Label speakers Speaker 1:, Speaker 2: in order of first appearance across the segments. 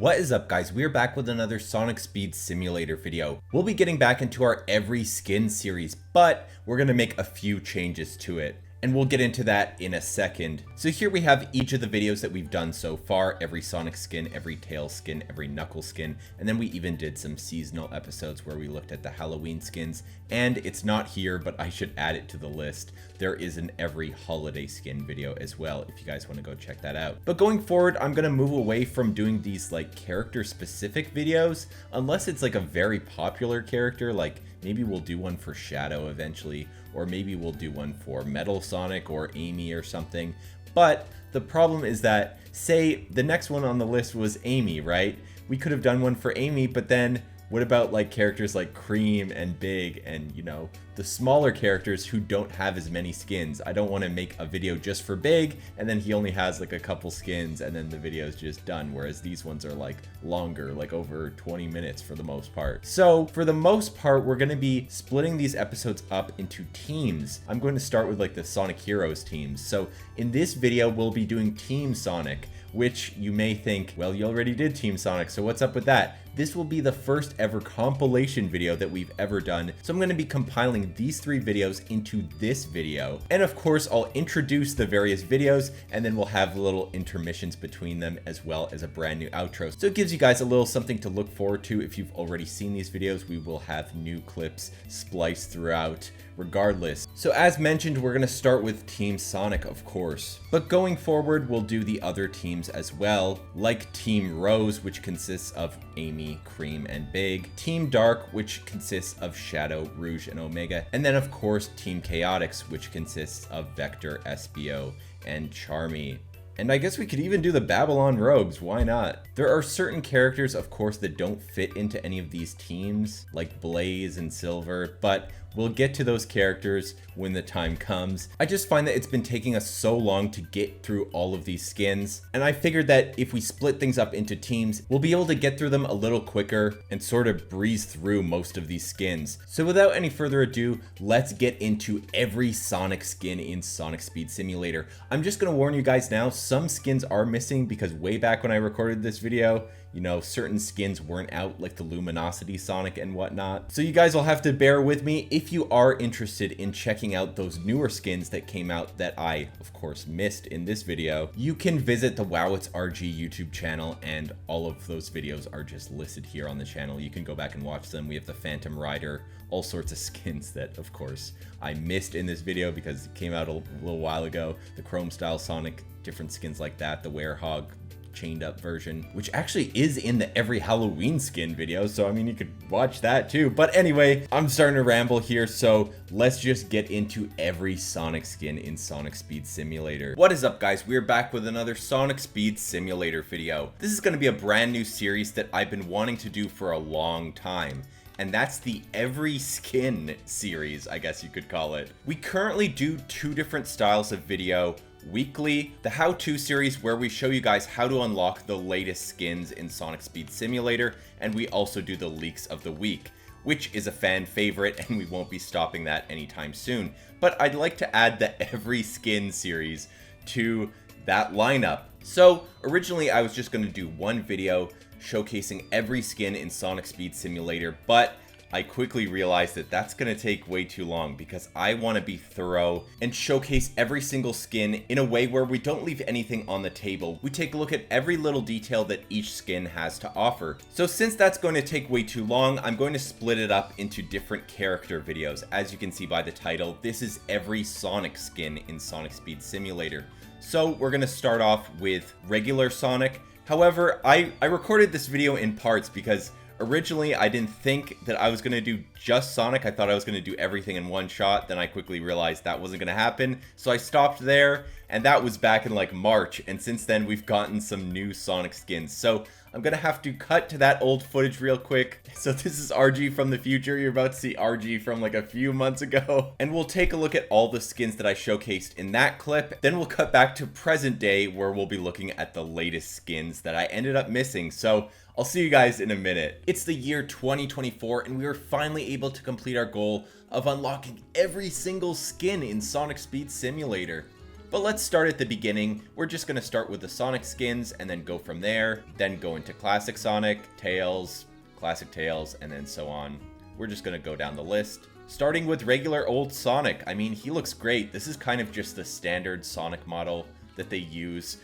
Speaker 1: What is up, guys? We are back with another Sonic Speed Simulator video. We'll be getting back into our every skin series, but we're gonna make a few changes to it. And we'll get into that in a second. So here we have each of the videos that we've done so far, every Sonic skin, every Tails skin, every Knuckles skin, and then we even did some seasonal episodes where we looked at the Halloween skins, and it's not here, but I should add it to the list. There is an every holiday skin video as well, if you guys want to go check that out. But going forward, I'm gonna move away from doing these like character specific videos, unless it's like a very popular character, like maybe we'll do one for Shadow eventually, or maybe we'll do one for Metal Sonic or Amy or something. But the problem is that, say the next one on the list was Amy, right? We could have done one for Amy, but then what about like characters like Cream and Big and, you know, the smaller characters who don't have as many skins? I don't want to make a video just for Big and then he only has like a couple skins and then the video is just done, whereas these ones are like longer, like over 20 minutes for the most part. So for the most part, we're going to be splitting these episodes up into teams. I'm going to start with like the Sonic Heroes teams. So in this video, we'll be doing Team Sonic, which you may think, well, you already did Team Sonic, so what's up with that? This will be the first ever compilation video that we've ever done, so I'm going to be compiling these three videos into this video. And of course, I'll introduce the various videos, and then we'll have little intermissions between them, as well as a brand new outro. So it gives you guys a little something to look forward to. If you've already seen these videos, we will have new clips spliced throughout regardless. So as mentioned, we're going to start with Team Sonic, of course. But going forward, we'll do the other teams as well, like Team Rose, which consists of Amy, Cream, and Big, Team Dark, which consists of Shadow, Rouge, and Omega, and then of course Team Chaotix, which consists of Vector, Espio, and Charmy. And I guess we could even do the Babylon Rogues, why not? There are certain characters, of course, that don't fit into any of these teams, like Blaze and Silver, but we'll get to those characters when the time comes. I just find that it's been taking us so long to get through all of these skins, and I figured that if we split things up into teams, we'll be able to get through them a little quicker and sort of breeze through most of these skins. So without any further ado, let's get into every Sonic skin in Sonic Speed Simulator. I'm just gonna warn you guys now, some skins are missing because way back when I recorded this video, you know, certain skins weren't out, like the Luminosity Sonic and whatnot. So you guys will have to bear with me. If you are interested in checking out those newer skins that came out that I, of course, missed in this video, you can visit the WowItsRG YouTube channel, and all of those videos are just listed here on the channel. You can go back and watch them. We have the Phantom Rider, all sorts of skins that, of course, I missed in this video because it came out a little while ago. The Chrome Style Sonic, different skins like that, the Werehog chained up version, which actually is in the every Halloween skin video, so I mean you could watch that too. But anyway, I'm starting to ramble here, so let's just get into every Sonic skin in Sonic Speed Simulator. What is up, guys? We're back with another Sonic Speed Simulator video. This is going to be a brand new series that I've been wanting to do for a long time, and that's the every skin series, I guess you could call it. We currently do two different styles of video. Weekly, the how-to series where we show you guys how to unlock the latest skins in Sonic Speed Simulator, and we also do the leaks of the week, which is a fan favorite and we won't be stopping that anytime soon. But I'd like to add the every skin series to that lineup. So originally I was just going to do one video showcasing every skin in Sonic Speed Simulator, but I quickly realized that that's going to take way too long because I want to be thorough and showcase every single skin in a way where we don't leave anything on the table. We take a look at every little detail that each skin has to offer. So since that's going to take way too long, I'm going to split it up into different character videos. As you can see by the title, this is every Sonic skin in Sonic Speed Simulator. So we're going to start off with regular Sonic. However, I recorded this video in parts because originally, I didn't think that I was going to do just Sonic. I thought I was going to do everything in one shot. Then I quickly realized that wasn't going to happen. So I stopped there, and that was back in like March. And since then, we've gotten some new Sonic skins. So I'm going to have to cut to that old footage real quick. So this is RG from the future. You're about to see RG from like a few months ago. And we'll take a look at all the skins that I showcased in that clip. Then we'll cut back to present day where we'll be looking at the latest skins that I ended up missing. So I'll see you guys in a minute. It's the year 2024 and we were finally able to complete our goal of unlocking every single skin in Sonic Speed Simulator. But let's start at the beginning. We're just going to start with the Sonic skins and then go from there, then go into Classic Sonic, Tails, Classic Tails, and then so on. We're just going to go down the list. Starting with regular old Sonic. I mean, he looks great. This is kind of just the standard Sonic model that they use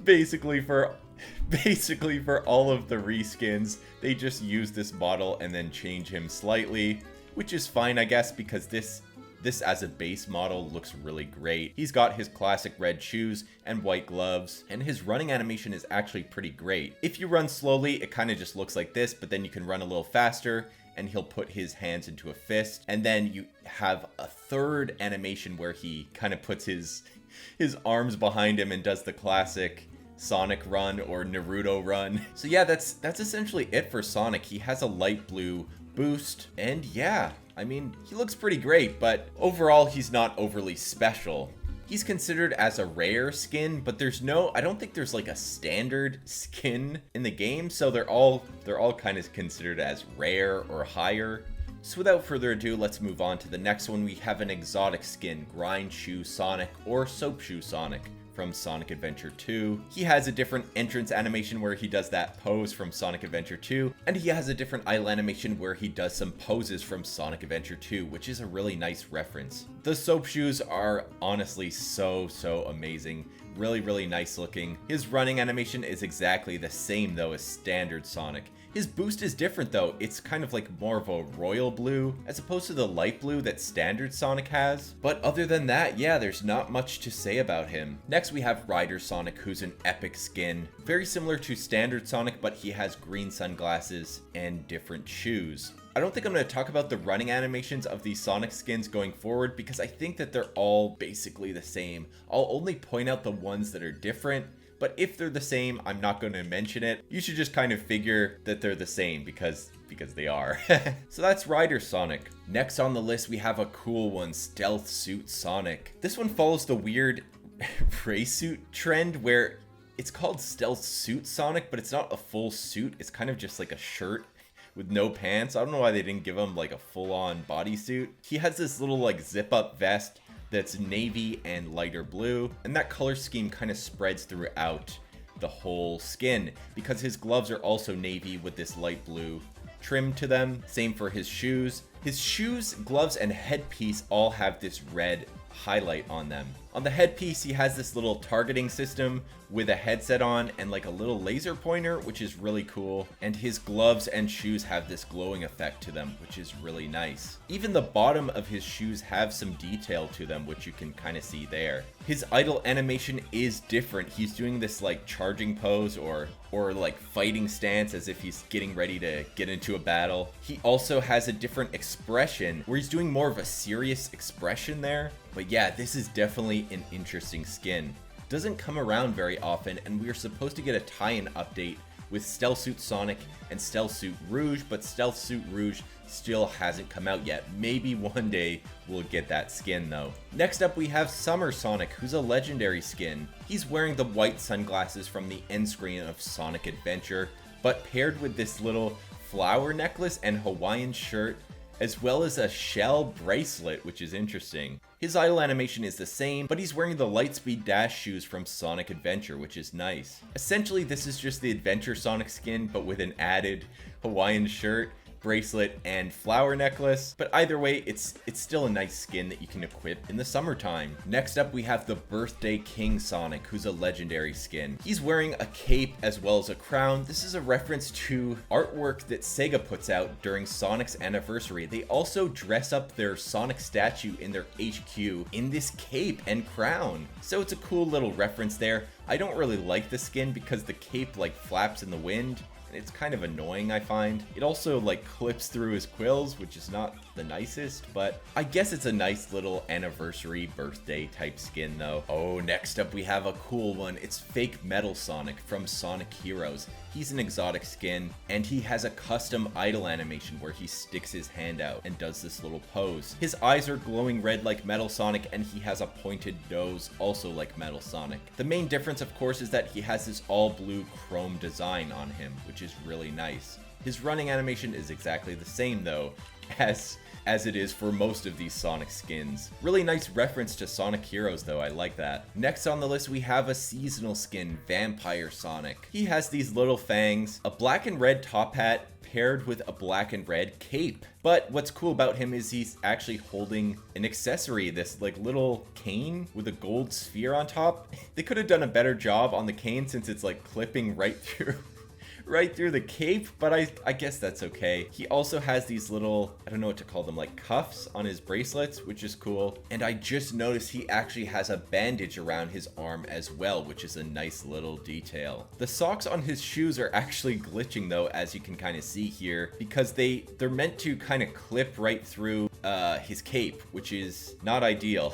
Speaker 1: basically for all of the reskins. They just use this model and then change him slightly, which is fine, I guess, because this as a base model looks really great. He's got his classic red shoes and white gloves, and his running animation is actually pretty great. If you run slowly, it kind of just looks like this, but then you can run a little faster and he'll put his hands into a fist. And then you have a third animation where he kind of puts his arms behind him and does the classic Sonic run or Naruto run. So yeah, that's essentially it for Sonic. He has a light blue boost, and yeah, I mean, he looks pretty great, but overall he's not overly special. He's considered as a rare skin, but I don't think there's like a standard skin in the game, so they're all kind of considered as rare or higher. So without further ado, let's move on to the next one. We have an exotic skin, Grind Shoe Sonic or Soap Shoe Sonic from Sonic Adventure 2. He has a different entrance animation where he does that pose from Sonic Adventure 2, and he has a different idle animation where he does some poses from Sonic Adventure 2, which is a really nice reference. The soap shoes are honestly so amazing. Really nice looking. His running animation is exactly the same though as standard Sonic. His boost is different though. It's kind of like more of a royal blue as opposed to the light blue that standard Sonic has. But other than that, yeah, there's not much to say about him. Next we have Rider Sonic, who's an epic skin. Very similar to standard Sonic, but he has green sunglasses and different shoes. I don't think I'm going to talk about the running animations of these Sonic skins going forward because I think that they're all basically the same. I'll only point out the ones that are different, but if they're the same, I'm not going to mention it. You should just kind of figure that they're the same because they are. So that's Rider Sonic. Next on the list, we have a cool one, Stealth Suit Sonic. This one follows the weird race suit trend where it's called Stealth Suit Sonic, but it's not a full suit. It's kind of just like a shirt with no pants. I don't know why they didn't give him like a full-on bodysuit. He has this little like zip-up vest that's navy and lighter blue, and that color scheme kind of spreads throughout the whole skin because his gloves are also navy with this light blue trim to them. Same for his shoes. His shoes, gloves, and headpiece all have this red highlight on them. On the headpiece, he has this little targeting system with a headset on and like a little laser pointer, which is really cool. And his gloves and shoes have this glowing effect to them, which is really nice. Even the bottom of his shoes have some detail to them, which you can kind of see there. His idle animation is different. He's doing this like charging pose or like fighting stance as if he's getting ready to get into a battle. He also has a different expression where he's doing more of a serious expression there. But yeah, this is definitely an interesting skin. Doesn't come around very often, and we are supposed to get a tie-in update with Stealth Suit Sonic and Stealth Suit Rouge, but Stealth Suit Rouge still hasn't come out yet. Maybe one day we'll get that skin though. Next up we have Summer Sonic, who's a legendary skin. He's wearing the white sunglasses from the end screen of Sonic Adventure, but paired with this little flower necklace and Hawaiian shirt, as well as a shell bracelet, which is interesting. His idle animation is the same, but he's wearing the Lightspeed Dash shoes from Sonic Adventure, which is nice. Essentially, this is just the Adventure Sonic skin, but with an added Hawaiian shirt, bracelet, and flower necklace. But either way, it's still a nice skin that you can equip in the summertime. Next up, we have the Birthday King Sonic, who's a legendary skin. He's wearing a cape as well as a crown. This is a reference to artwork that Sega puts out during Sonic's anniversary. They also dress up their Sonic statue in their HQ in this cape and crown. So it's a cool little reference there. I don't really like the skin because the cape like flaps in the wind. It's kind of annoying, I find. It also like clips through his quills, which is not the nicest, but I guess it's a nice little anniversary birthday type skin though. Oh, next up we have a cool one. It's Fake Metal Sonic from Sonic Heroes. He's an exotic skin, and he has a custom idle animation where he sticks his hand out and does this little pose. His eyes are glowing red like Metal Sonic, and he has a pointed nose also like Metal Sonic. The main difference, of course, is that he has this all blue chrome design on him, which is really nice. His running animation is exactly the same though, as it is for most of these Sonic skins. Really nice reference to Sonic Heroes though, I like that. Next on the list we have a seasonal skin, Vampire Sonic. He has these little fangs, a black and red top hat paired with a black and red cape. But what's cool about him is he's actually holding an accessory, this like little cane with a gold sphere on top. They could have done a better job on the cane since it's like clipping right through the cape, but I guess that's okay. He also has these little, I don't know what to call them, like cuffs on his bracelets, which is cool. And I just noticed he actually has a bandage around his arm as well, which is a nice little detail. The socks on his shoes are actually glitching though, as you can kind of see here, because they're meant to kind of clip right through his cape, which is not ideal.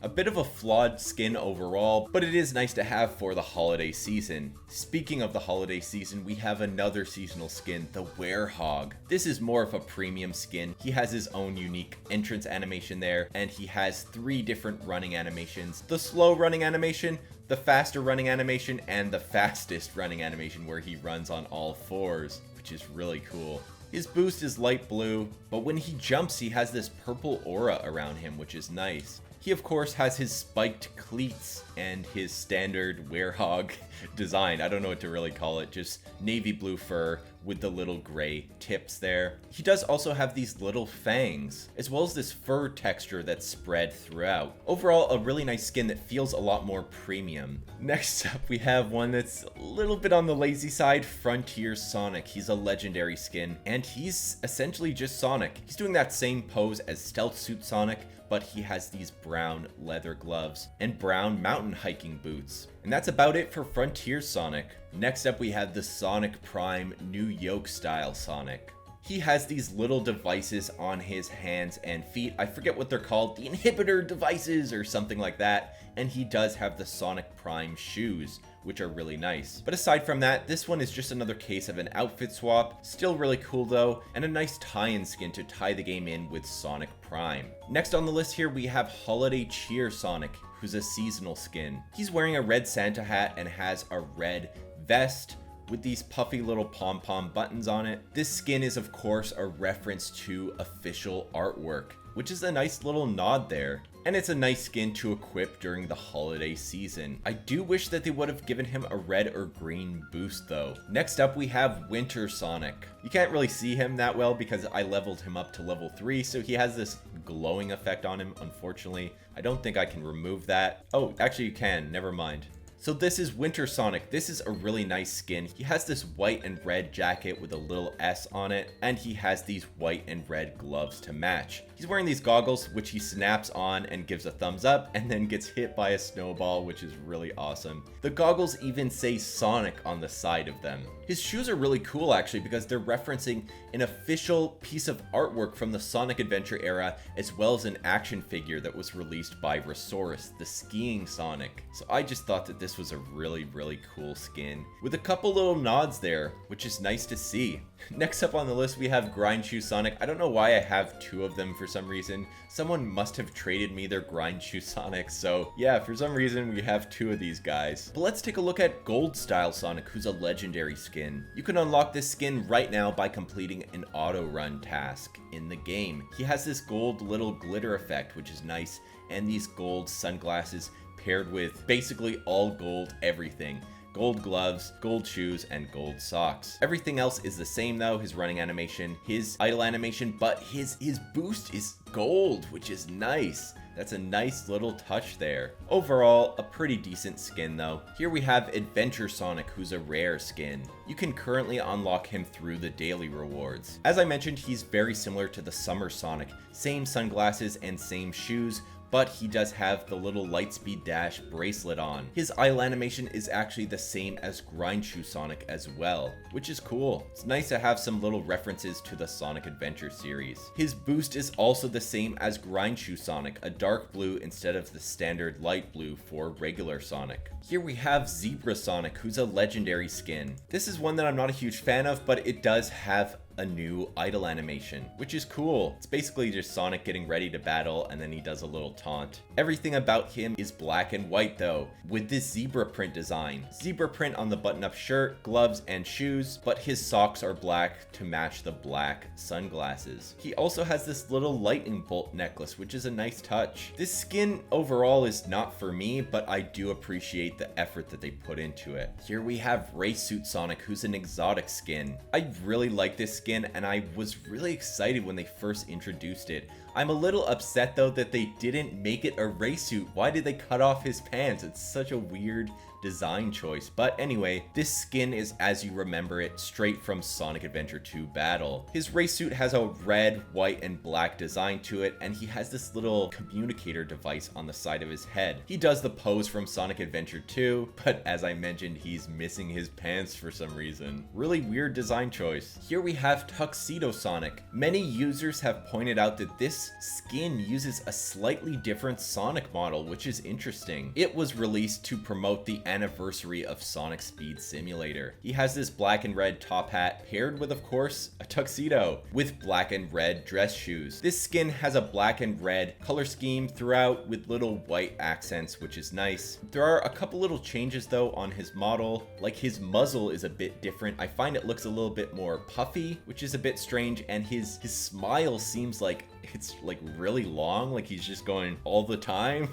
Speaker 1: A bit of a flawed skin overall, but it is nice to have for the holiday season. Speaking of the holiday season, we have another seasonal skin, the Werehog. This is more of a premium skin. He has his own unique entrance animation there, and he has 3 different running animations. The slow running animation, the faster running animation, and the fastest running animation where he runs on all 4s, which is really cool. His boost is light blue, but when he jumps, he has this purple aura around him, which is nice. He of course has his spiked cleats and his standard Werehog design. I don't know what to really call it, just navy blue fur with the little gray tips there. He does also have these little fangs, as well as this fur texture that's spread throughout. Overall, a really nice skin that feels a lot more premium. Next up, we have one that's a little bit on the lazy side, Frontier Sonic. He's a legendary skin, and he's essentially just Sonic. He's doing that same pose as Stealth Suit Sonic, but he has these brown leather gloves and brown mountain hiking boots. And that's about it for Frontier Sonic. Next up we have the Sonic Prime New Yoke style Sonic. He has these little devices on his hands and feet. I forget what they're called, the inhibitor devices or something like that. And he does have the Sonic Prime shoes, which are really nice. But aside from that, this one is just another case of an outfit swap. Still really cool though, and a nice tie-in skin to tie the game in with Sonic Prime. Next on the list here, we have Holiday Cheer Sonic, who's a seasonal skin. He's wearing a red Santa hat and has a red vest with these puffy little pom-pom buttons on it. This skin is of course a reference to official artwork, which is a nice little nod there. And it's a nice skin to equip during the holiday season. I do wish that they would have given him a red or green boost though. Next up we have Winter Sonic. You can't really see him that well because I leveled him up to level 3, so he has this glowing effect on him, unfortunately. I don't think I can remove that. Oh, actually you can, never mind. So this is Winter Sonic. This is a really nice skin. He has this white and red jacket with a little S on it, and he has these white and red gloves to match. He's wearing these goggles, which he snaps on and gives a thumbs up, and then gets hit by a snowball, which is really awesome. The goggles even say Sonic on the side of them. His shoes are really cool actually because they're referencing an official piece of artwork from the Sonic Adventure era, as well as an action figure that was released by Resource, the skiing Sonic. So I just thought that this was a really cool skin with a couple little nods there, which is nice to see. Next up on the list we have Grind Shoe Sonic. I don't know why I have 2 of them for some reason. Someone must have traded me their Grind Shoe Sonic, so yeah, for some reason we have 2 of these guys. But let's take a look at Gold Style Sonic, who's a legendary skin. You can unlock this skin right now by completing an auto run task in the game. He has this gold little glitter effect, which is nice, and these gold sunglasses paired with basically all gold everything. Gold gloves, gold shoes, and gold socks. Everything else is the same though, his running animation, his idle animation, but his boost is gold, which is nice. That's a nice little touch there. Overall, a pretty decent skin though. Here we have Adventure Sonic, who's a rare skin. You can currently unlock him through the daily rewards. As I mentioned, he's very similar to the Summer Sonic. Same sunglasses and same shoes, but he does have the little Lightspeed Dash bracelet on. His idle animation is actually the same as Grind Shoe Sonic as well, which is cool. It's nice to have some little references to the Sonic Adventure series. His boost is also the same as Grind Shoe Sonic, a dark blue instead of the standard light blue for regular Sonic. Here we have Zebra Sonic, who's a legendary skin. This is one that I'm not a huge fan of, but it does have a new idle animation, which is cool. It's basically just Sonic getting ready to battle, and then he does a little taunt. Everything about him is black and white though, with this zebra print design. Zebra print on the button-up shirt, gloves, and shoes, but his socks are black to match the black sunglasses. He also has this little lightning bolt necklace, which is a nice touch. This skin overall is not for me, but I do appreciate the effort that they put into it. Here we have Race Suit Sonic, who's an exotic skin. I really like this skin, and I was really excited when they first introduced it. I'm a little upset though that they didn't make it a race suit. Why did they cut off his pants? It's such a weird design choice. But anyway, this skin is as you remember it, straight from Sonic Adventure 2 Battle. His race suit has a red, white, and black design to it, and he has this little communicator device on the side of his head. He does the pose from Sonic Adventure 2, but as I mentioned, he's missing his pants for some reason. Really weird design choice. Here we have Tuxedo Sonic. Many users have pointed out that this skin uses a slightly different Sonic model, which is interesting. It was released to promote the anniversary of Sonic Speed Simulator. He has this black and red top hat paired with, of course, a tuxedo with black and red dress shoes. This skin has a black and red color scheme throughout with little white accents, which is nice. There are a couple little changes though on his model, like his muzzle is a bit different. I find it looks a little bit more puffy, which is a bit strange, and his smile seems like it's like really long, like he's just going all the time.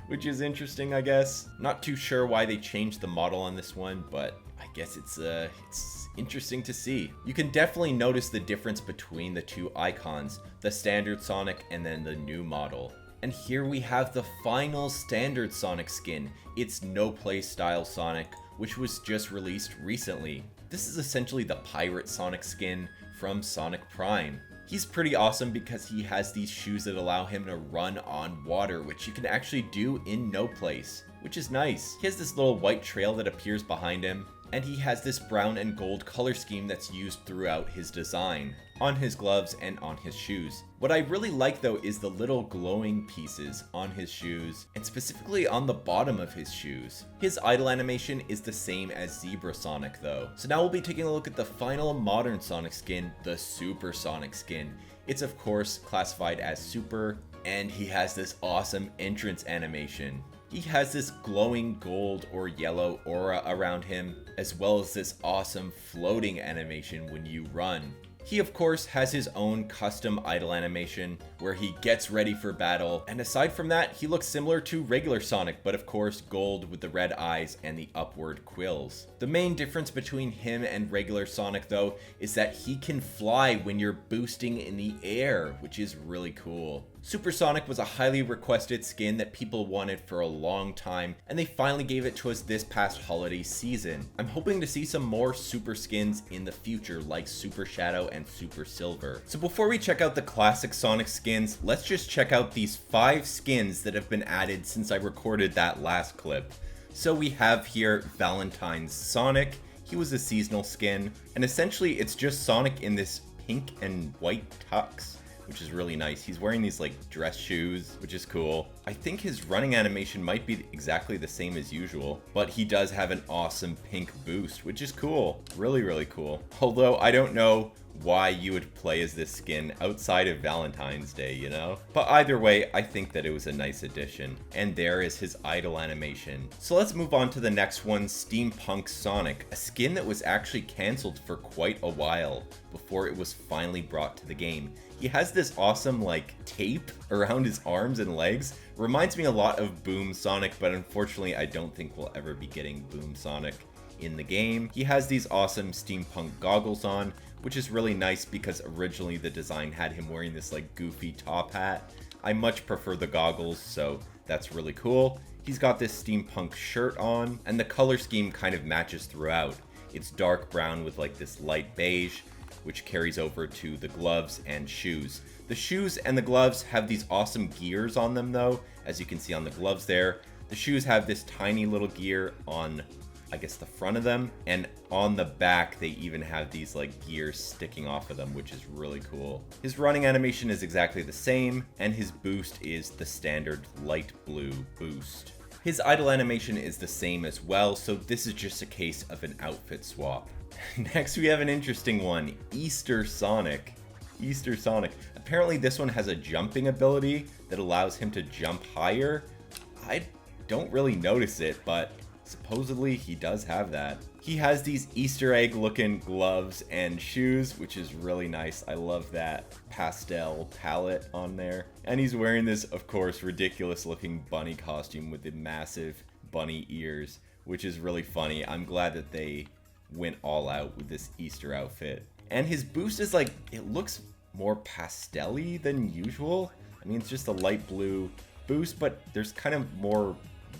Speaker 1: Which is interesting, I guess. Not too sure why they changed the model on this one, but I guess it's interesting to see. You can definitely notice the difference between the two icons, the standard Sonic and then the new model. And here we have the final standard Sonic skin. It's No Play Style Sonic, which was just released recently. This is essentially the Pirate Sonic skin from Sonic Prime. He's pretty awesome because he has these shoes that allow him to run on water, which you can actually do in No Place, which is nice. He has this little white trail that appears behind him, and he has this brown and gold color scheme that's used throughout his design, on his gloves and on his shoes. What I really like though is the little glowing pieces on his shoes, and specifically on the bottom of his shoes. His idle animation is the same as Zebra Sonic though. So now we'll be taking a look at the final modern Sonic skin, the Super Sonic skin. It's of course classified as Super, and he has this awesome entrance animation. He has this glowing gold or yellow aura around him, as well as this awesome floating animation when you run. He of course has his own custom idle animation where he gets ready for battle, and aside from that, he looks similar to regular Sonic, but of course gold with the red eyes and the upward quills. The main difference between him and regular Sonic though is that he can fly when you're boosting in the air, which is really cool. Super Sonic was a highly requested skin that people wanted for a long time, and they finally gave it to us this past holiday season. I'm hoping to see some more Super skins in the future, like Super Shadow and Super Silver. So before we check out the classic Sonic skins, let's just check out these 5 skins that have been added since I recorded that last clip. So we have here Valentine's Sonic. He was a seasonal skin, and essentially it's just Sonic in this pink and white tux, which is really nice. He's wearing these like dress shoes, which is cool. I think his running animation might be exactly the same as usual, but he does have an awesome pink boost, which is cool. Really, really cool. Although I don't know why you would play as this skin outside of Valentine's Day, you know? But either way, I think that it was a nice addition. And there is his idle animation. So let's move on to the next one, Steampunk Sonic, a skin that was actually cancelled for quite a while before it was finally brought to the game. He has this awesome like tape around his arms and legs. Reminds me a lot of Boom Sonic, but unfortunately I don't think we'll ever be getting Boom Sonic in the game. He has these awesome steampunk goggles on, which is really nice because originally the design had him wearing this like goofy top hat. I much prefer the goggles, so that's really cool. He's got this steampunk shirt on, and the color scheme kind of matches throughout. It's dark brown with like this light beige, which carries over to the gloves and shoes. The shoes and the gloves have these awesome gears on them though, as you can see on the gloves there. The shoes have this tiny little gear on, I guess, the front of them, and on the back they even have these like gears sticking off of them, which is really cool. His running animation is exactly the same, and his boost is the standard light blue boost. His idle animation is the same as well, so this is just a case of an outfit swap. Next we have an interesting one, Easter Sonic. Easter Sonic. Apparently this one has a jumping ability that allows him to jump higher. I don't really notice it, but supposedly he does have that. He has these Easter egg looking gloves and shoes, which is really nice. I love that pastel palette on there. And he's wearing this, of course, ridiculous looking bunny costume with the massive bunny ears, which is really funny. I'm glad that they went all out with this Easter outfit. And his boost is like, it looks more pastel-y than usual. I mean, it's just a light blue boost, but there's kind of more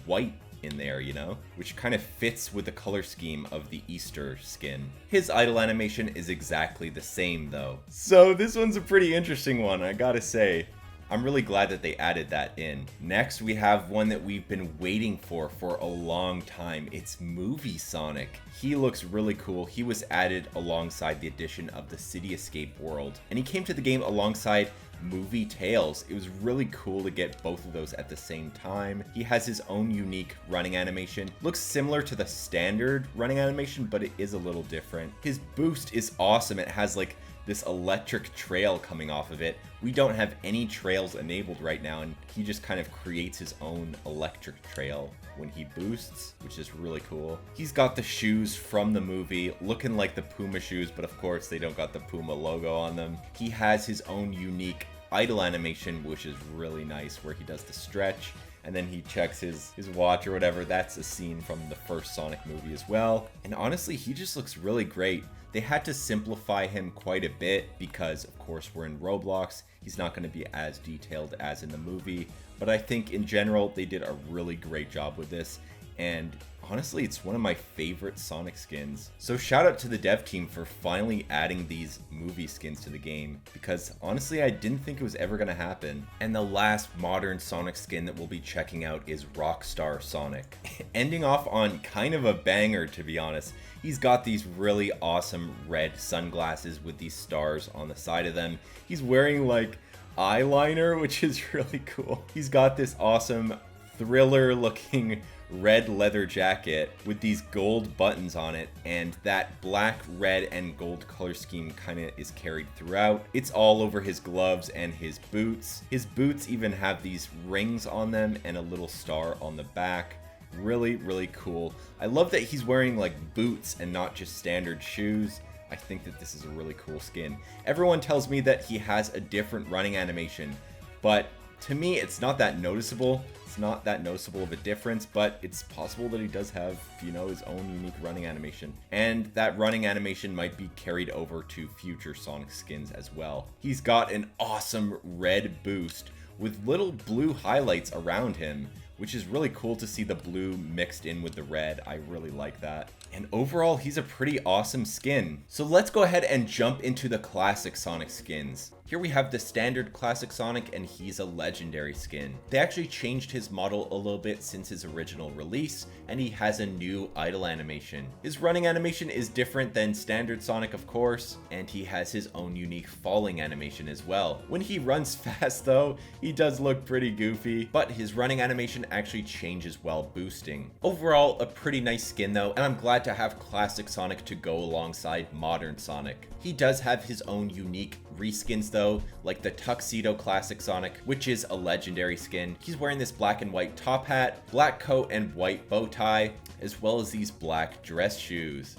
Speaker 1: white in there, you know, which kind of fits with the color scheme of the Easter skin. His idle animation is exactly the same though. So this one's a pretty interesting one, I gotta say. I'm really glad that they added that in. Next, we have one that we've been waiting for a long time. It's Movie Sonic. He looks really cool. He was added alongside the addition of the City Escape world, and he came to the game alongside Movie Tales. It was really cool to get both of those at the same time. He has his own unique running animation. Looks similar to the standard running animation, but it is a little different. His boost is awesome. It has like this electric trail coming off of it. We don't have any trails enabled right now, and he just kind of creates his own electric trail when he boosts, which is really cool. He's got the shoes from the movie, looking like the Puma shoes, but of course they don't got the Puma logo on them. He has his own unique idle animation, which is really nice, where he does the stretch and then he checks his watch or whatever. That's a scene from the first Sonic movie as well. And honestly, he just looks really great. They had to simplify him quite a bit because, of course, we're in Roblox. He's not going to be as detailed as in the movie. But I think in general, they did a really great job with this. And honestly, it's one of my favorite Sonic skins. So shout out to the dev team for finally adding these movie skins to the game, because honestly, I didn't think it was ever gonna happen. And the last modern Sonic skin that we'll be checking out is Rockstar Sonic. Ending off on kind of a banger, to be honest. He's got these really awesome red sunglasses with these stars on the side of them. He's wearing like eyeliner, which is really cool. He's got this awesome thriller looking red leather jacket with these gold buttons on it, and that black, red, and gold color scheme kind of is carried throughout. It's all over his gloves and his boots. His boots even have these rings on them and a little star on the back. Really, really cool. I love that he's wearing like boots and not just standard shoes. I think that this is a really cool skin. Everyone tells me that he has a different running animation, but to me, it's not that noticeable. It's not that noticeable of a difference, but it's possible that he does have, you know, his own unique running animation. And that running animation might be carried over to future Sonic skins as well. He's got an awesome red boost with little blue highlights around him, which is really cool to see the blue mixed in with the red. I really like that. And overall, he's a pretty awesome skin. So let's go ahead and jump into the classic Sonic skins. Here we have the standard classic Sonic, and he's a legendary skin. They actually changed his model a little bit since his original release, and he has a new idle animation. His running animation is different than standard Sonic, of course, and he has his own unique falling animation as well. When he runs fast though, he does look pretty goofy, but his running animation actually changes while boosting. Overall, a pretty nice skin though, and I'm glad to have classic Sonic to go alongside modern Sonic. He does have his own unique reskins though, like the Tuxedo Classic Sonic, which is a legendary skin. He's wearing this black and white top hat, black coat and white bow tie, as well as these black dress shoes.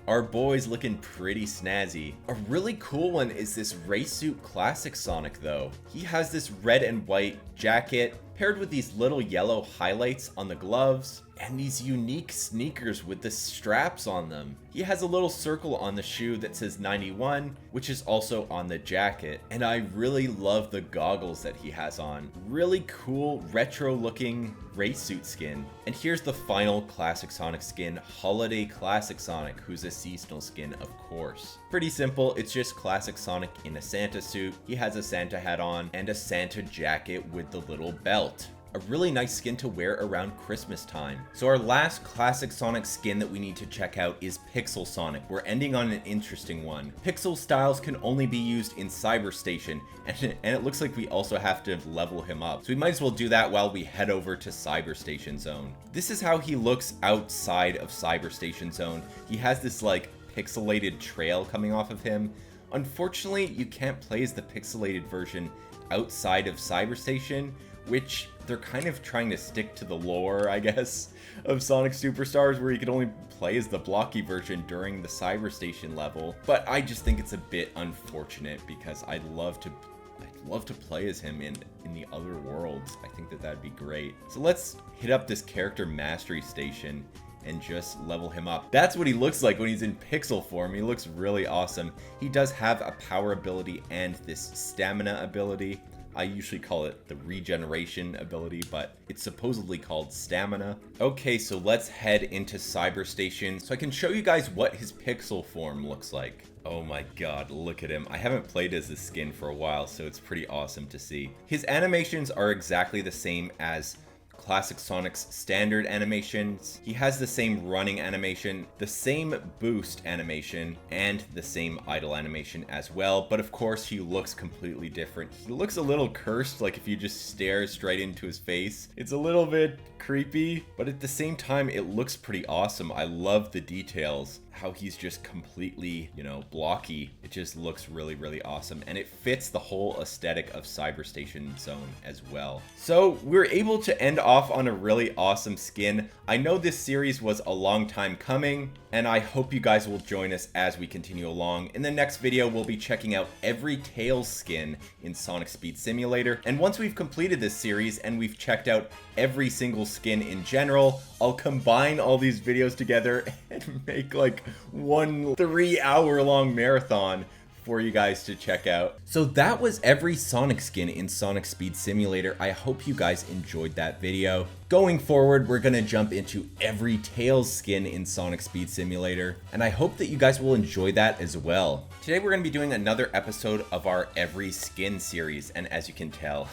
Speaker 1: Our boy's looking pretty snazzy. A really cool one is this Race Suit Classic Sonic though. He has this red and white jacket paired with these little yellow highlights on the gloves and these unique sneakers with the straps on them. He has a little circle on the shoe that says 91, which is also on the jacket. And I really love the goggles that he has on. Really cool retro looking race suit skin. And here's the final classic Sonic skin, Holiday Classic Sonic, who's a seasonal skin, of course. Pretty simple, it's just classic Sonic in a Santa suit. He has a Santa hat on and a Santa jacket with the little belt. A really nice skin to wear around Christmas time. So our last classic Sonic skin that we need to check out is Pixel Sonic. We're ending on an interesting one. Pixel styles can only be used in Cyber Station, and it looks like we also have to level him up. So we might as well do that while we head over to Cyber Station Zone. This is how he looks outside of Cyber Station Zone. He has this like pixelated trail coming off of him. Unfortunately, you can't play as the pixelated version outside of Cyberstation, which they're kind of trying to stick to the lore, I guess, of Sonic Superstars, where you can only play as the blocky version during the Cyberstation level. But I just think it's a bit unfortunate because I'd love to play as him in the other worlds. I think that'd be great. So let's hit up this character mastery station and just level him up. That's what he looks like when he's in pixel form. He looks really awesome. He does have a power ability and this stamina ability. I usually call it the regeneration ability, but it's supposedly called stamina. Okay, so let's head into Cyberstation so I can show you guys what his pixel form looks like. Oh my god, look at him. I haven't played as this skin for a while, so it's pretty awesome to see. His animations are exactly the same as Classic Sonic's standard animations. He has the same running animation, the same boost animation, and the same idle animation as well, but of course he looks completely different. He looks a little cursed, like if you just stare straight into his face. It's a little bit creepy, but at the same time it looks pretty awesome. I love the details, how he's just completely, you know, blocky. It just looks really, really awesome, and it fits the whole aesthetic of Cyberstation Zone as well. So we're able to end off on a really awesome skin. I know this series was a long time coming, and I hope you guys will join us as we continue along. In the next video, we'll be checking out every Tails skin in Sonic Speed Simulator, and once we've completed this series and we've checked out every single skin in general, I'll combine all these videos together and make like one 3-hour long marathon for you guys to check out. So that was every Sonic skin in Sonic Speed Simulator. I hope you guys enjoyed that video. Going forward, we're gonna jump into every Tails skin in Sonic Speed Simulator, and I hope that you guys will enjoy that as well. Today we're gonna be doing another episode of our Every Skin series, and as you can tell,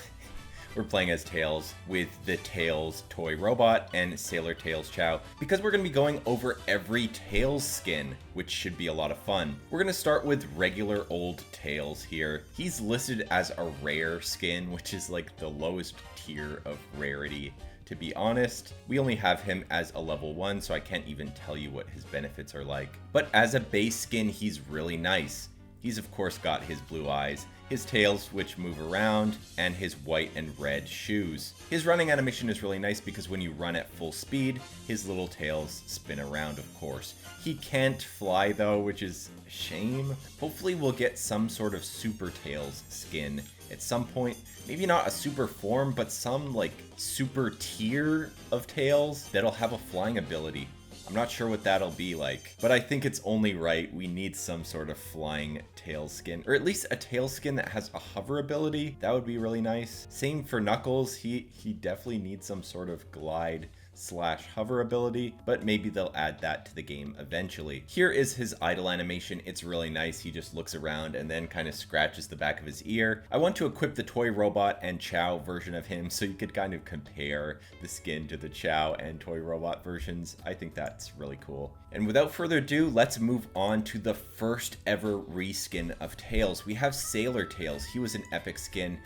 Speaker 1: we're playing as Tails with the Tails toy robot and Sailor Tails Chow, because we're going to be going over every Tails skin, which should be a lot of fun. We're going to start with regular old Tails here. He's listed as a rare skin, which is like the lowest tier of rarity. To be honest, we only have him as a level 1, so I can't even tell you what his benefits are like. But as a base skin, he's really nice. He's of course got his blue eyes, his tails which move around, and his white and red shoes. His running animation is really nice because when you run at full speed, his little tails spin around, of course. He can't fly though, which is a shame. Hopefully we'll get some sort of Super Tails skin at some point. Maybe not a super form, but some like super tier of Tails that'll have a flying ability. I'm not sure what that'll be like, but I think it's only right. We need some sort of flying Tails skin, or at least a Tails skin that has a hover ability. That would be really nice. Same for Knuckles. He definitely needs some sort of glide / hover ability, but maybe they'll add that to the game eventually. Here is his idle animation. It's really nice. He just looks around and then kind of scratches the back of his ear. I want to equip the Toy Robot and Chow version of him so you could kind of compare the skin to the Chow and Toy Robot versions. I think that's really cool. And without further ado, let's move on to the first ever reskin of Tails. We have Sailor Tails. He was an epic skin.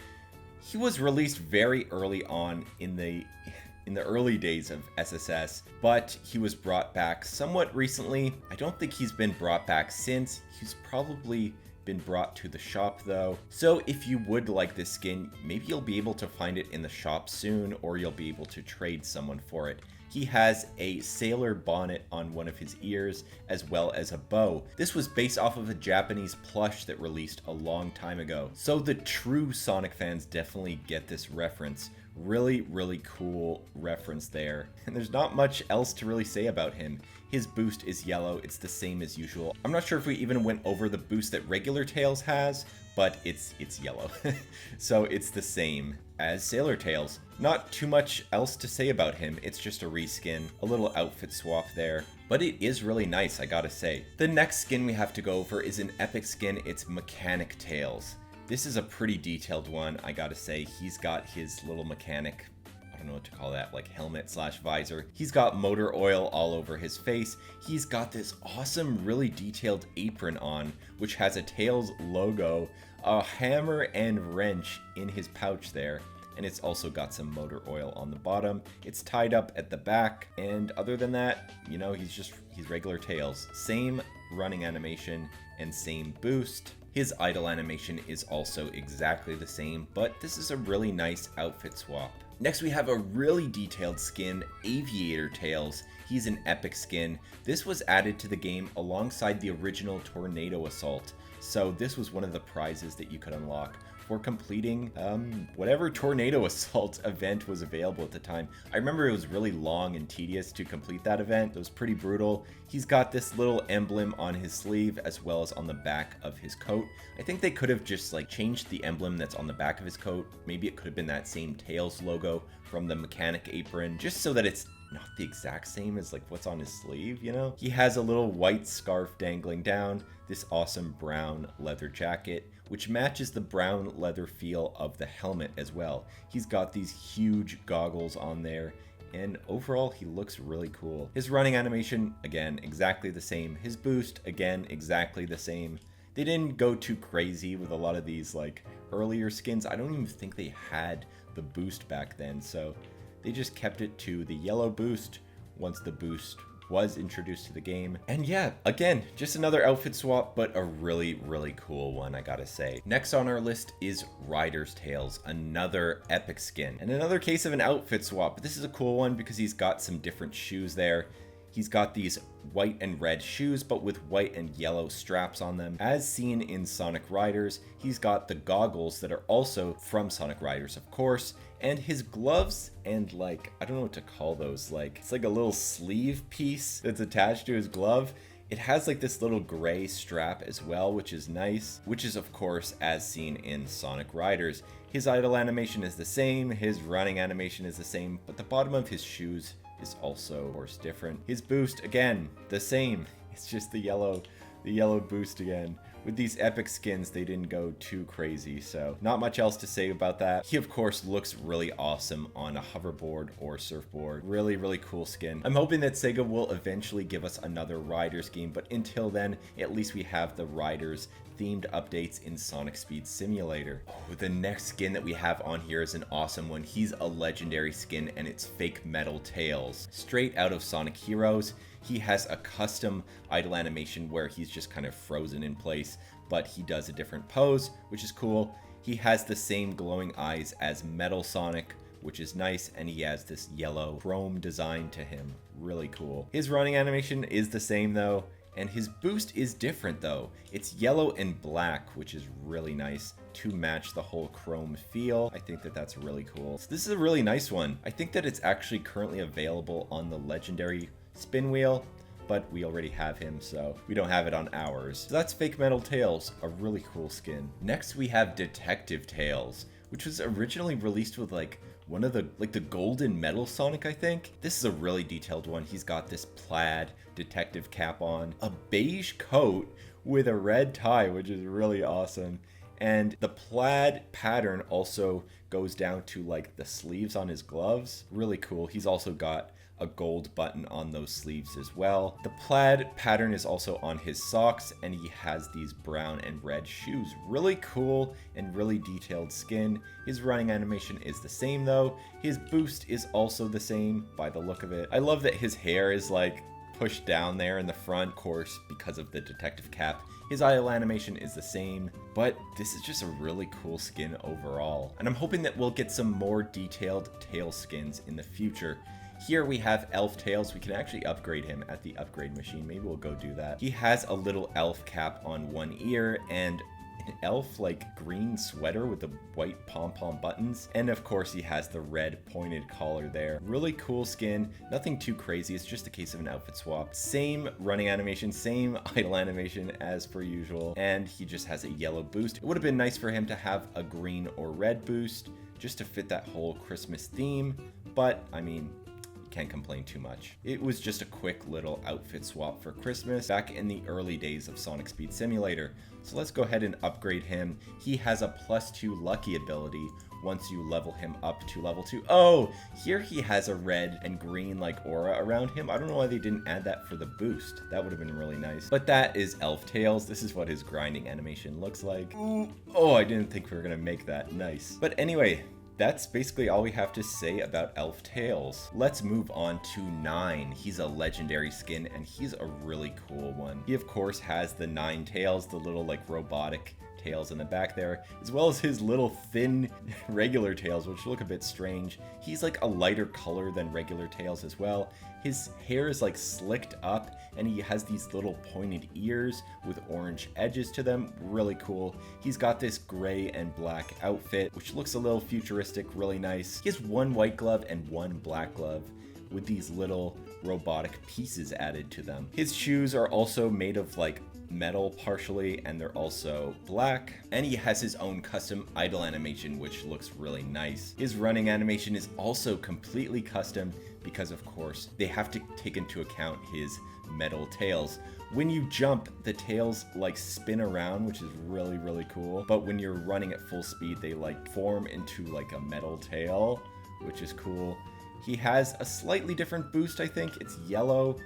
Speaker 1: He was released very early on in the early days of SSS, but he was brought back somewhat recently. I don't think he's been brought back since. He's probably been brought to the shop though. So if you would like this skin, maybe you'll be able to find it in the shop soon, or you'll be able to trade someone for it. He has a sailor bonnet on one of his ears, as well as a bow. This was based off of a Japanese plush that released a long time ago. So the true Sonic fans definitely get this reference. Really, really cool reference there. And there's not much else to really say about him. His boost is yellow. It's the same as usual. I'm not sure if we even went over the boost that regular Tails has, but it's yellow. So it's the same as Sailor Tails. Not too much else to say about him. It's just a reskin, a little outfit swap there. But it is really nice, I gotta say. The next skin we have to go over is an epic skin. It's Mechanic Tails. This is a pretty detailed one, I gotta say. He's got his little mechanic, I don't know what to call that, like helmet / visor. He's got motor oil all over his face. He's got this awesome, really detailed apron on, which has a Tails logo, a hammer and wrench in his pouch there, and it's also got some motor oil on the bottom. It's tied up at the back, and other than that, you know, he's regular Tails. Same running animation and same boost. His idle animation is also exactly the same, but this is a really nice outfit swap. Next we have a really detailed skin, Aviator Tails. He's an epic skin. This was added to the game alongside the original Tornado Assault, so this was one of the prizes that you could unlock for completing whatever Tornado Assault event was available at the time. I remember it was really long and tedious to complete that event. It was pretty brutal. He's got this little emblem on his sleeve as well as on the back of his coat. I think they could have just like changed the emblem that's on the back of his coat. Maybe it could have been that same Tails logo from the mechanic apron, just so that it's not the exact same as like what's on his sleeve, you know? He has a little white scarf dangling down, this awesome brown leather jacket, which matches the brown leather feel of the helmet as well. He's got these huge goggles on there, and overall he looks really cool. His running animation, again, exactly the same. His boost, again, exactly the same. They didn't go too crazy with a lot of these like earlier skins. I don't even think they had the boost back then, so they just kept it to the yellow boost once the boost was introduced to the game. And yeah, again, just another outfit swap, but a really, really cool one, I gotta say. Next on our list is Rider's Tails, another epic skin. And another case of an outfit swap, but this is a cool one because he's got some different shoes there. He's got these white and red shoes, but with white and yellow straps on them. As seen in Sonic Riders, he's got the goggles that are also from Sonic Riders, of course, and his gloves and like, I don't know what to call those, like, it's like a little sleeve piece that's attached to his glove. It has like this little gray strap as well, which is nice, which is of course as seen in Sonic Riders. His idle animation is the same, his running animation is the same, but the bottom of his shoes is also, of course, different. His boost, again, the same. It's just the yellow boost again. With these epic skins, they didn't go too crazy, so not much else to say about that. He, of course, looks really awesome on a hoverboard or surfboard. Really, really cool skin. I'm hoping that Sega will eventually give us another Riders game, but until then, at least we have the Riders themed updates in Sonic Speed Simulator. Oh, the next skin that we have on here is an awesome one. He's a legendary skin, and it's Fake Metal Tails. Straight out of Sonic Heroes, he has a custom idle animation where he's just kind of frozen in place, but he does a different pose, which is cool. He has the same glowing eyes as Metal Sonic, which is nice, and he has this yellow chrome design to him. Really cool. His running animation is the same though, and his boost is different though. It's yellow and black, which is really nice to match the whole chrome feel. I think that that's really cool. So this is a really nice one. I think that it's actually currently available on the legendary spin wheel, but we already have him, so we don't have it on ours. So that's Fake Metal Tails, a really cool skin. Next we have Detective Tails, which was originally released with like one of the golden Metal Sonic, I think. This is a really detailed one. He's got this plaid detective cap on, a beige coat with a red tie, which is really awesome. And the plaid pattern also goes down to like the sleeves on his gloves. Really cool. He's also got a gold button on those sleeves as well. The plaid pattern is also on his socks, and he has these brown and red shoes. Really cool and really detailed skin. His running animation is the same though. His boost is also the same by the look of it. I love that his hair is like pushed down there in the front, of course, because of the detective cap. His idle animation is the same, but this is just a really cool skin overall. And I'm hoping that we'll get some more detailed tail skins in the future. Here we have Elf Tails. We can actually upgrade him at the upgrade machine. Maybe we'll go do that. He has a little elf cap on one ear and an elf like green sweater with the white pom-pom buttons. And of course he has the red pointed collar there. Really cool skin. Nothing too crazy. It's just a case of an outfit swap. Same running animation, same idle animation as per usual. And he just has a yellow boost. It would have been nice for him to have a green or red boost just to fit that whole Christmas theme. But I mean, can't complain too much. It was just a quick little outfit swap for Christmas back in the early days of Sonic Speed Simulator. So let's go ahead and upgrade him. He has a +2 lucky ability once you level him up to level 2. Oh, here he has a red and green like aura around him. I don't know why they didn't add that for the boost. That would have been really nice. But that is Elf Tails. This is what his grinding animation looks like. Ooh. Oh, I didn't think we were gonna make that. Nice. But anyway, that's basically all we have to say about Elf Tails. Let's move on to 9. He's a legendary skin, and he's a really cool one. He of course has the 9 tails, the little like robotic tails in the back there, as well as his little thin regular tails, which look a bit strange. He's like a lighter color than regular tails as well. His hair is like slicked up, and he has these little pointed ears with orange edges to them. Really cool. He's got this gray and black outfit, which looks a little futuristic, really nice. He has one white glove and one black glove with these little robotic pieces added to them. His shoes are also made of like metal partially, and they're also black, and he has his own custom idle animation, which looks really nice. His running animation is also completely custom because of course they have to take into account his metal tails. When you jump, the tails like spin around, which is really cool, but when you're running at full speed, they like form into like a metal tail, which is cool. He has a slightly different boost, I think. It's yellow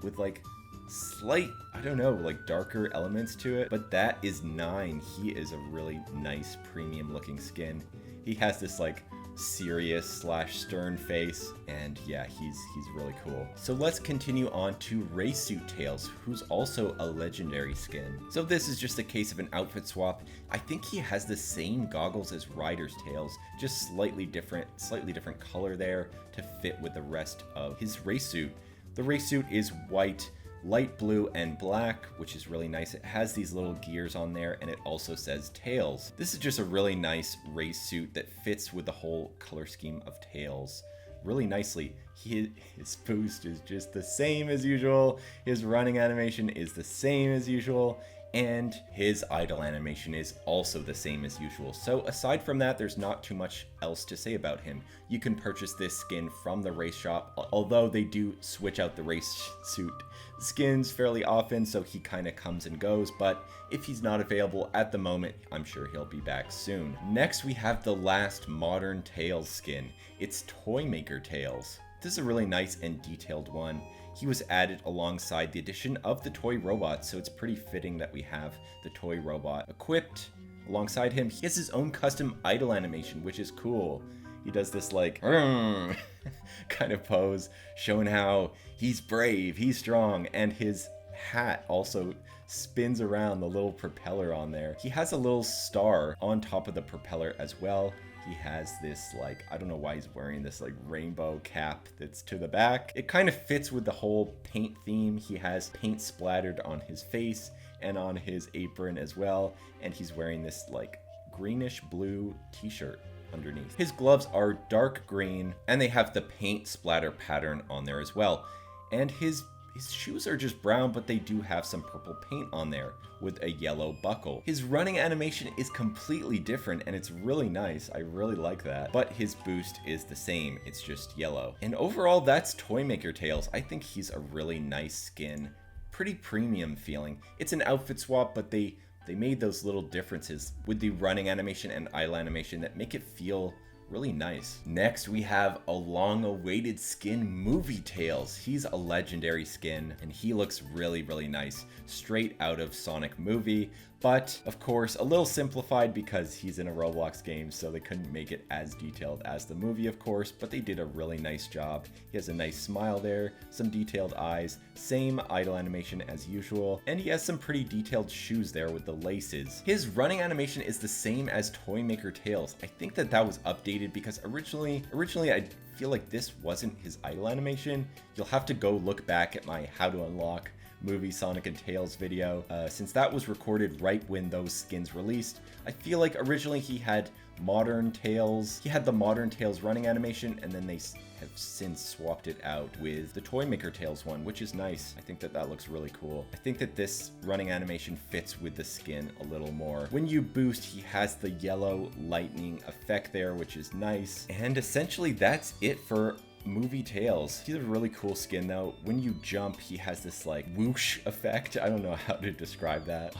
Speaker 1: with like slight, I don't know, like darker elements to it, but that is 9. He is a really nice premium looking skin. He has this like serious slash stern face, and yeah, he's really cool. So let's continue on to Race Suit Tails, who's also a legendary skin. So this is just a case of an outfit swap. I think he has the same goggles as Ryder's Tails, just slightly different color there to fit with the rest of his race suit. The race suit is white, light blue, and black, which is really nice. It has these little gears on there, and it also says Tails. This is just a really nice race suit that fits with the whole color scheme of Tails really nicely. His boost is just the same as usual. His running animation is the same as usual, and his idle animation is also the same as usual. So aside from that, there's not too much else to say about him. You can purchase this skin from the race shop, although they do switch out the race suit skins fairly often, so he kind of comes and goes, but if he's not available at the moment, I'm sure he'll be back soon. Next, we have the last modern Tails skin. It's Toymaker Tails. This is a really nice and detailed one. He was added alongside the addition of the toy robot, so it's pretty fitting that we have the toy robot equipped alongside him. He has his own custom idle animation, which is cool. He does this like kind of pose, showing how he's brave, he's strong, and his hat also spins around the little propeller on there. He has a little star on top of the propeller as well. He has this like, I don't know why he's wearing this like rainbow cap that's to the back. It kind of fits with the whole paint theme. He has paint splattered on his face and on his apron as well, and he's wearing this like greenish blue t-shirt underneath. His gloves are dark green, and they have the paint splatter pattern on there as well. And his shoes are just brown, but they do have some purple paint on there with a yellow buckle. His running animation is completely different, and it's really nice. I really like that. But his boost is the same. It's just yellow. And overall, that's Toymaker Tails. I think he's a really nice skin. Pretty premium feeling. It's an outfit swap, but they made those little differences with the running animation and idle animation that make it feel really nice. Next, we have a long-awaited skin, Movie Tails. He's a legendary skin, and he looks really nice, straight out of Sonic movie, but of course a little simplified because he's in a Roblox game, so they couldn't make it as detailed as the movie, of course, but they did a really nice job. He has a nice smile there, some detailed eyes, same idle animation as usual, and he has some pretty detailed shoes there with the laces. His running animation is the same as Toymaker Tails. I think that was updated because originally I feel like this wasn't his idle animation. You'll have to go look back at my How to Unlock movie Sonic and Tails video, since that was recorded right when those skins released. I feel like originally he had modern Tails. He had the modern Tails running animation, and then they have since swapped it out with the Toymaker Tails one, which is nice. I think that looks really cool. I think that this running animation fits with the skin a little more. When you boost, he has the yellow lightning effect there, which is nice. And essentially that's it for movie Tails. He's a really cool skin though. When you jump, he has this like whoosh effect. I don't know how to describe that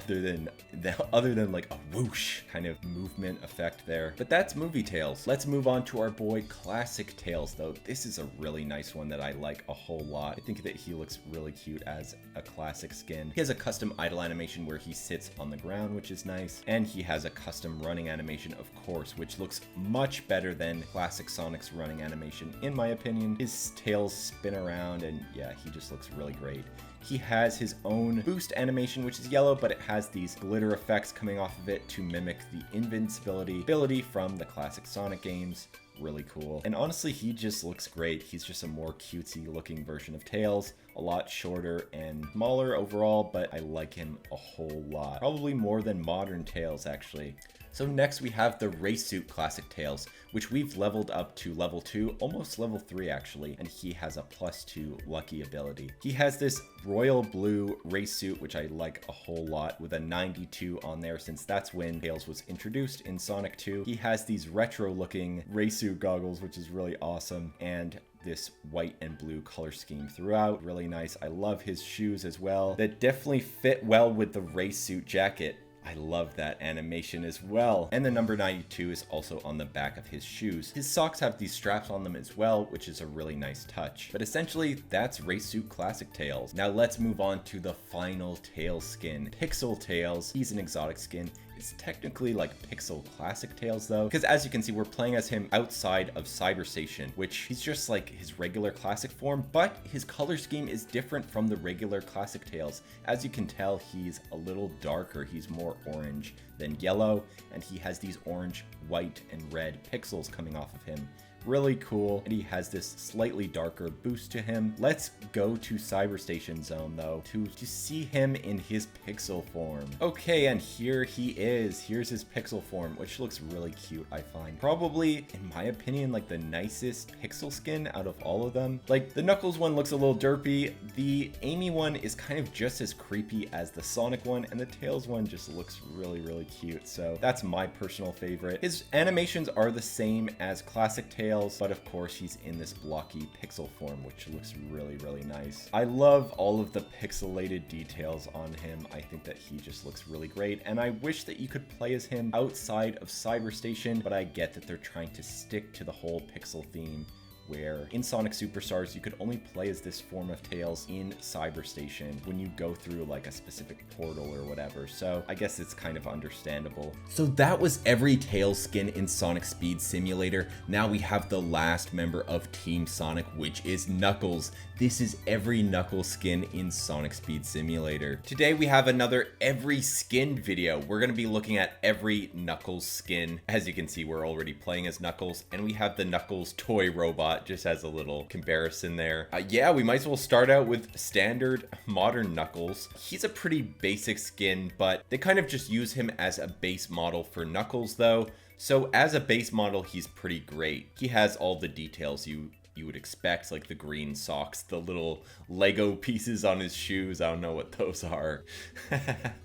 Speaker 1: other than like a whoosh kind of movement effect there. But that's movie Tails. Let's move on to our boy Classic Tails though. This is a really nice one that I like a whole lot. I think that he looks really cute as a classic skin. He has a custom idle animation where he sits on the ground, which is nice. And he has a custom running animation, of course, which looks much better than classic Sonic's running animation, in my opinion. His tails spin around and yeah, he just looks really great. He has his own boost animation, which is yellow, but it has these glitter effects coming off of it to mimic the invincibility ability from the classic Sonic games. Really cool. And honestly, he just looks great. He's just a more cutesy looking version of Tails, a lot shorter and smaller overall, but I like him a whole lot. Probably more than modern Tails, actually. So next we have the Race Suit Classic Tails, which we've leveled up to level 2, almost level 3 actually, and he has a +2 lucky ability. He has this royal blue race suit, which I like a whole lot, with a 92 on there since that's when Tails was introduced in Sonic 2. He has these retro looking race suit goggles, which is really awesome, and this white and blue color scheme throughout. Really nice. I love his shoes as well. That definitely fit well with the race suit jacket. I love that animation as well. And the number 92 is also on the back of his shoes. His socks have these straps on them as well, which is a really nice touch. But essentially, that's Race Suit Classic Tails. Now let's move on to the final Tails skin, Pixel Tails. He's an exotic skin. It's technically like Pixel Classic Tails though, because as you can see, we're playing as him outside of Cyber Station, which he's just like his regular classic form, but his color scheme is different from the regular classic Tails. As you can tell, he's a little darker. He's more orange than yellow, and he has these orange, white, and red pixels coming off of him. Really cool, and he has this slightly darker boost to him. Let's go to Cyber Station Zone though to see him in his pixel form. Okay, and here he is. Here's his pixel form, which looks really cute, I find. Probably, in my opinion, like the nicest pixel skin out of all of them. Like the Knuckles one looks a little derpy. The Amy one is kind of just as creepy as the Sonic one, and the Tails one just looks really, really cute. So that's my personal favorite. His animations are the same as classic Tails, but of course he's in this blocky pixel form, which looks really, really nice. I love all of the pixelated details on him. I think that he just looks really great, and I wish that you could play as him outside of Cyber Station, but I get that they're trying to stick to the whole pixel theme, where in Sonic Superstars you could only play as this form of Tails in Cyber Station when you go through like a specific portal or whatever, so I guess it's kind of understandable. So that was every Tails skin in Sonic Speed Simulator. Now we have the last member of Team Sonic, which is Knuckles. This is every Knuckles skin in Sonic Speed Simulator. Today we have another every skin video. We're going to be looking at every Knuckles skin. As you can see, we're already playing as Knuckles, and we have the Knuckles toy robot just as a little comparison there. Yeah, we might as well start out with standard modern Knuckles. He's a pretty basic skin, but they kind of just use him as a base model for Knuckles though. So as a base model, he's pretty great. He has all the details you would expect, like the green socks, the little Lego pieces on his shoes. I don't know what those are.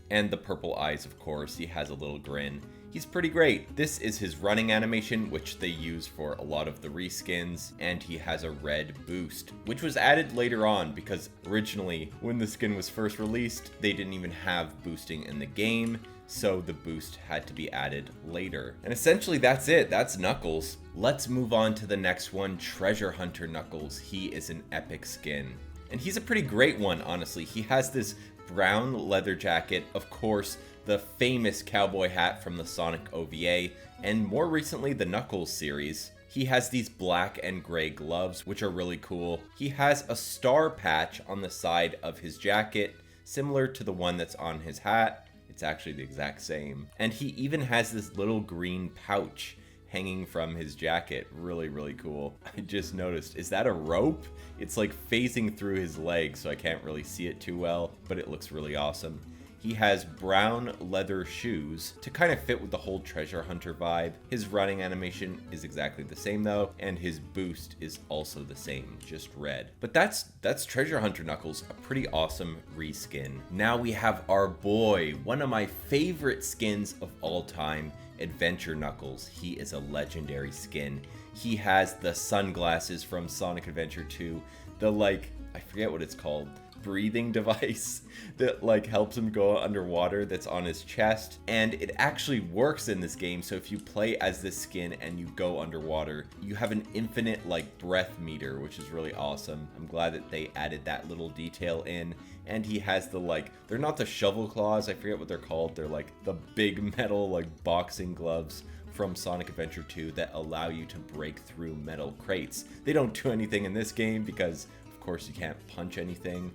Speaker 1: And the purple eyes, of course. He has a little grin. He's pretty great. This is his running animation, which they use for a lot of the reskins, and he has a red boost, which was added later on because originally when the skin was first released, they didn't even have boosting in the game, so the boost had to be added later. And essentially that's it. That's Knuckles. Let's move on to the next one, Treasure Hunter Knuckles. He is an epic skin, and he's a pretty great one, honestly. He has this brown leather jacket, of course, the famous cowboy hat from the Sonic OVA, and more recently the Knuckles series. He has these black and gray gloves, which are really cool. He has a star patch on the side of his jacket, similar to the one that's on his hat. It's actually the exact same. And he even has this little green pouch hanging from his jacket. Really, really cool. I just noticed, is that a rope? It's like phasing through his leg, so I can't really see it too well, but it looks really awesome. He has brown leather shoes to kind of fit with the whole treasure hunter vibe. His running animation is exactly the same though, and his boost is also the same, just red. But that's Treasure Hunter Knuckles, a pretty awesome reskin. Now we have our boy, one of my favorite skins of all time, Adventure Knuckles. He is a legendary skin. he has the sunglasses from Sonic Adventure 2, the like, I forget what it's called, breathing device that like helps him go underwater that's on his chest, and it actually works in this game. So if you play as this skin and you go underwater, you have an infinite like breath meter, which is really awesome. I'm glad that they added that little detail in. And he has the like, they're not the shovel claws, I forget what they're called, they're like the big metal like boxing gloves from Sonic Adventure 2 that allow you to break through metal crates. They don't do anything in this game because of course you can't punch anything,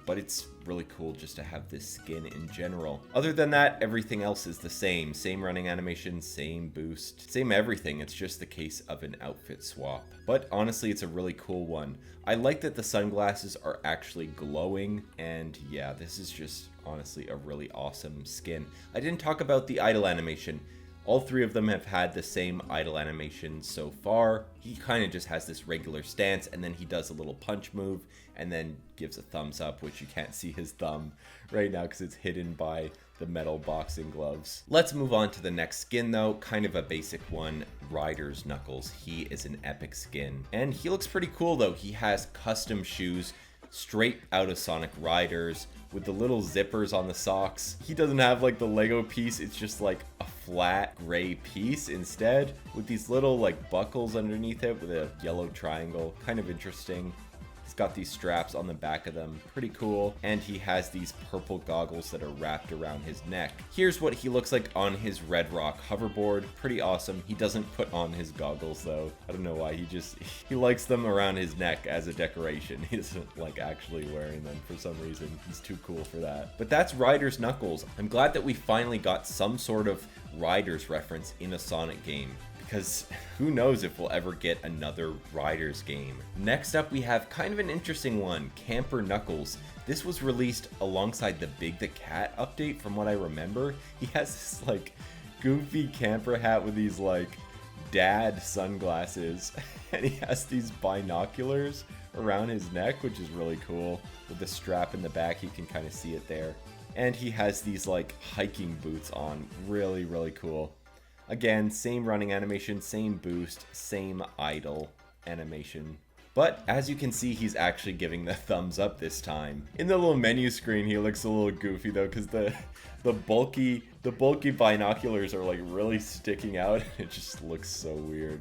Speaker 1: but it's really cool just to have this skin in general. Other than that, everything else is the same. Same running animation, same boost, same everything. It's just the case of an outfit swap. But honestly, it's a really cool one. I like that the sunglasses are actually glowing, and yeah, this is just honestly a really awesome skin. I didn't talk about the idle animation. All three of them have had the same idle animation so far. He kind of just has this regular stance, and then he does a little punch move and then gives a thumbs up, which you can't see his thumb right now because it's hidden by the metal boxing gloves. Let's move on to the next skin though, kind of a basic one, Ryder's Knuckles. He is an epic skin, and he looks pretty cool though. He has custom shoes straight out of Sonic Riders with the little zippers on the socks. He doesn't have like the Lego piece, it's just like a flat gray piece instead with these little like buckles underneath it with a yellow triangle. Kind of interesting. He's got these straps on the back of them, pretty cool. And he has these purple goggles that are wrapped around his neck. Here's what he looks like on his Red Rock hoverboard, pretty awesome. He doesn't put on his goggles though. I don't know why, he likes them around his neck as a decoration. He doesn't like actually wearing them for some reason. He's too cool for that. But that's Ryder's Knuckles. I'm glad that we finally got some sort of Riders reference in a Sonic game, because who knows if we'll ever get another Riders game. Next up, we have kind of an interesting one, Camper Knuckles. This was released alongside the Big the Cat update from what I remember. He has this like goofy camper hat with these like dad sunglasses, and he has these binoculars around his neck, which is really cool. With the strap in the back, you can kind of see it there. And he has these like hiking boots on, really, really cool. Again, same running animation, same boost, same idle animation. But as you can see, he's actually giving the thumbs up this time. In the little menu screen, he looks a little goofy though, because the bulky binoculars are like really sticking out. It just looks so weird.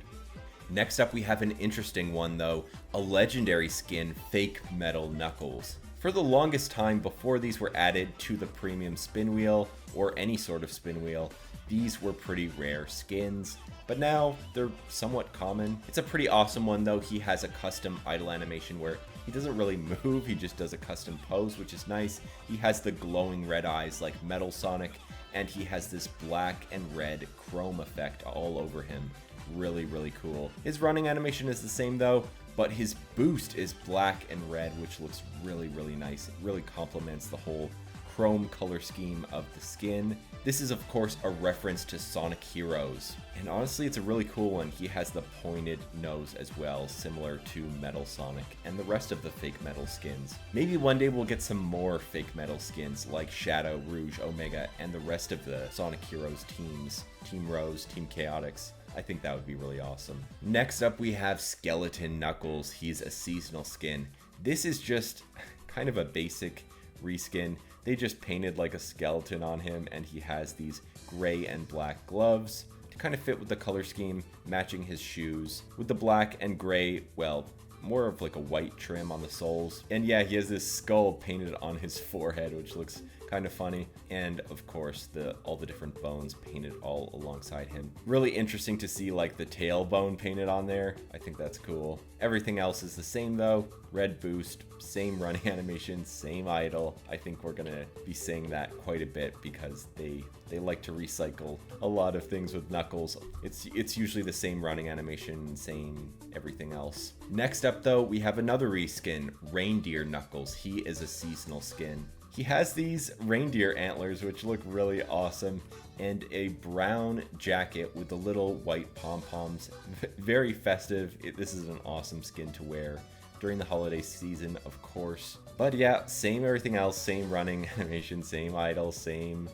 Speaker 1: Next up, we have an interesting one though, a legendary skin, Fake Metal Knuckles. For the longest time before these were added to the premium spin wheel or any sort of spin wheel, these were pretty rare skins, but now they're somewhat common. It's a pretty awesome one though. He has a custom idle animation where he doesn't really move, he just does a custom pose, which is nice. He has the glowing red eyes like Metal Sonic, and he has this black and red chrome effect all over him. Really, really cool. His running animation is the same though, but his boost is black and red, which looks really, really nice. It really complements the whole chrome color scheme of the skin. This is of course a reference to Sonic Heroes, and honestly it's a really cool one. He has the pointed nose as well, similar to Metal Sonic and the rest of the Fake Metal skins. Maybe one day we'll get some more Fake Metal skins like Shadow, Rouge, Omega, and the rest of the Sonic Heroes teams. Team Rose, Team Chaotix. I think that would be really awesome. Next up we have Skeleton Knuckles. He's a seasonal skin. This is just kind of a basic reskin. They just painted like a skeleton on him, and he has these gray and black gloves to kind of fit with the color scheme, matching his shoes with the black and gray, well, more of like a white trim on the soles. And yeah, he has this skull painted on his forehead, which looks kind of funny. And of course, all the different bones painted all alongside him. Really interesting to see like the tailbone painted on there. I think that's cool. Everything else is the same though. Red boost, same running animation, same idle. I think we're gonna be saying that quite a bit because they like to recycle a lot of things with Knuckles. It's usually the same running animation, same everything else. Next up though, we have another reskin, Reindeer Knuckles. He is a seasonal skin. He has these reindeer antlers, which look really awesome, and a brown jacket with the little white pom-poms. Very festive. This is an awesome skin to wear during the holiday season, of course. But yeah, same everything else, same running animation, same idle, same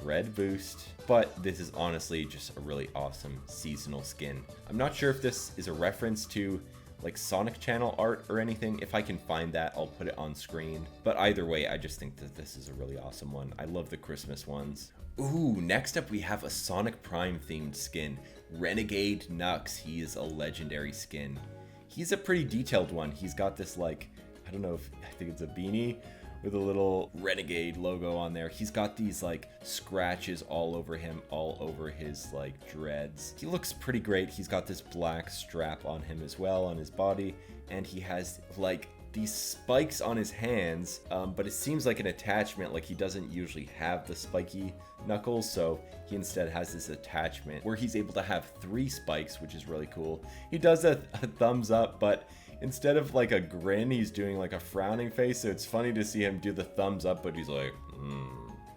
Speaker 1: red boost. But this is honestly just a really awesome seasonal skin. I'm not sure if this is a reference to like Sonic Channel art or anything. If I can find that, I'll put it on screen. But either way, I just think that this is a really awesome one. I love the Christmas ones. Ooh, next up we have a Sonic Prime themed skin, Renegade Nux. He is a legendary skin. He's a pretty detailed one. He's got this like, I don't know if, I think it's a beanie with a little Renegade logo on there. He's got these like scratches all over him, all over his like dreads. He looks pretty great. He's got this black strap on him as well on his body, and he has like these spikes on his hands, but it seems like an attachment. Like he doesn't usually have the spiky knuckles, so he instead has this attachment where he's able to have 3 spikes, which is really cool. He does a thumbs up, but instead of like a grin, he's doing like a frowning face, so it's funny to see him do the thumbs up, but he's like,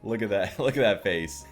Speaker 1: look at that, look at that face.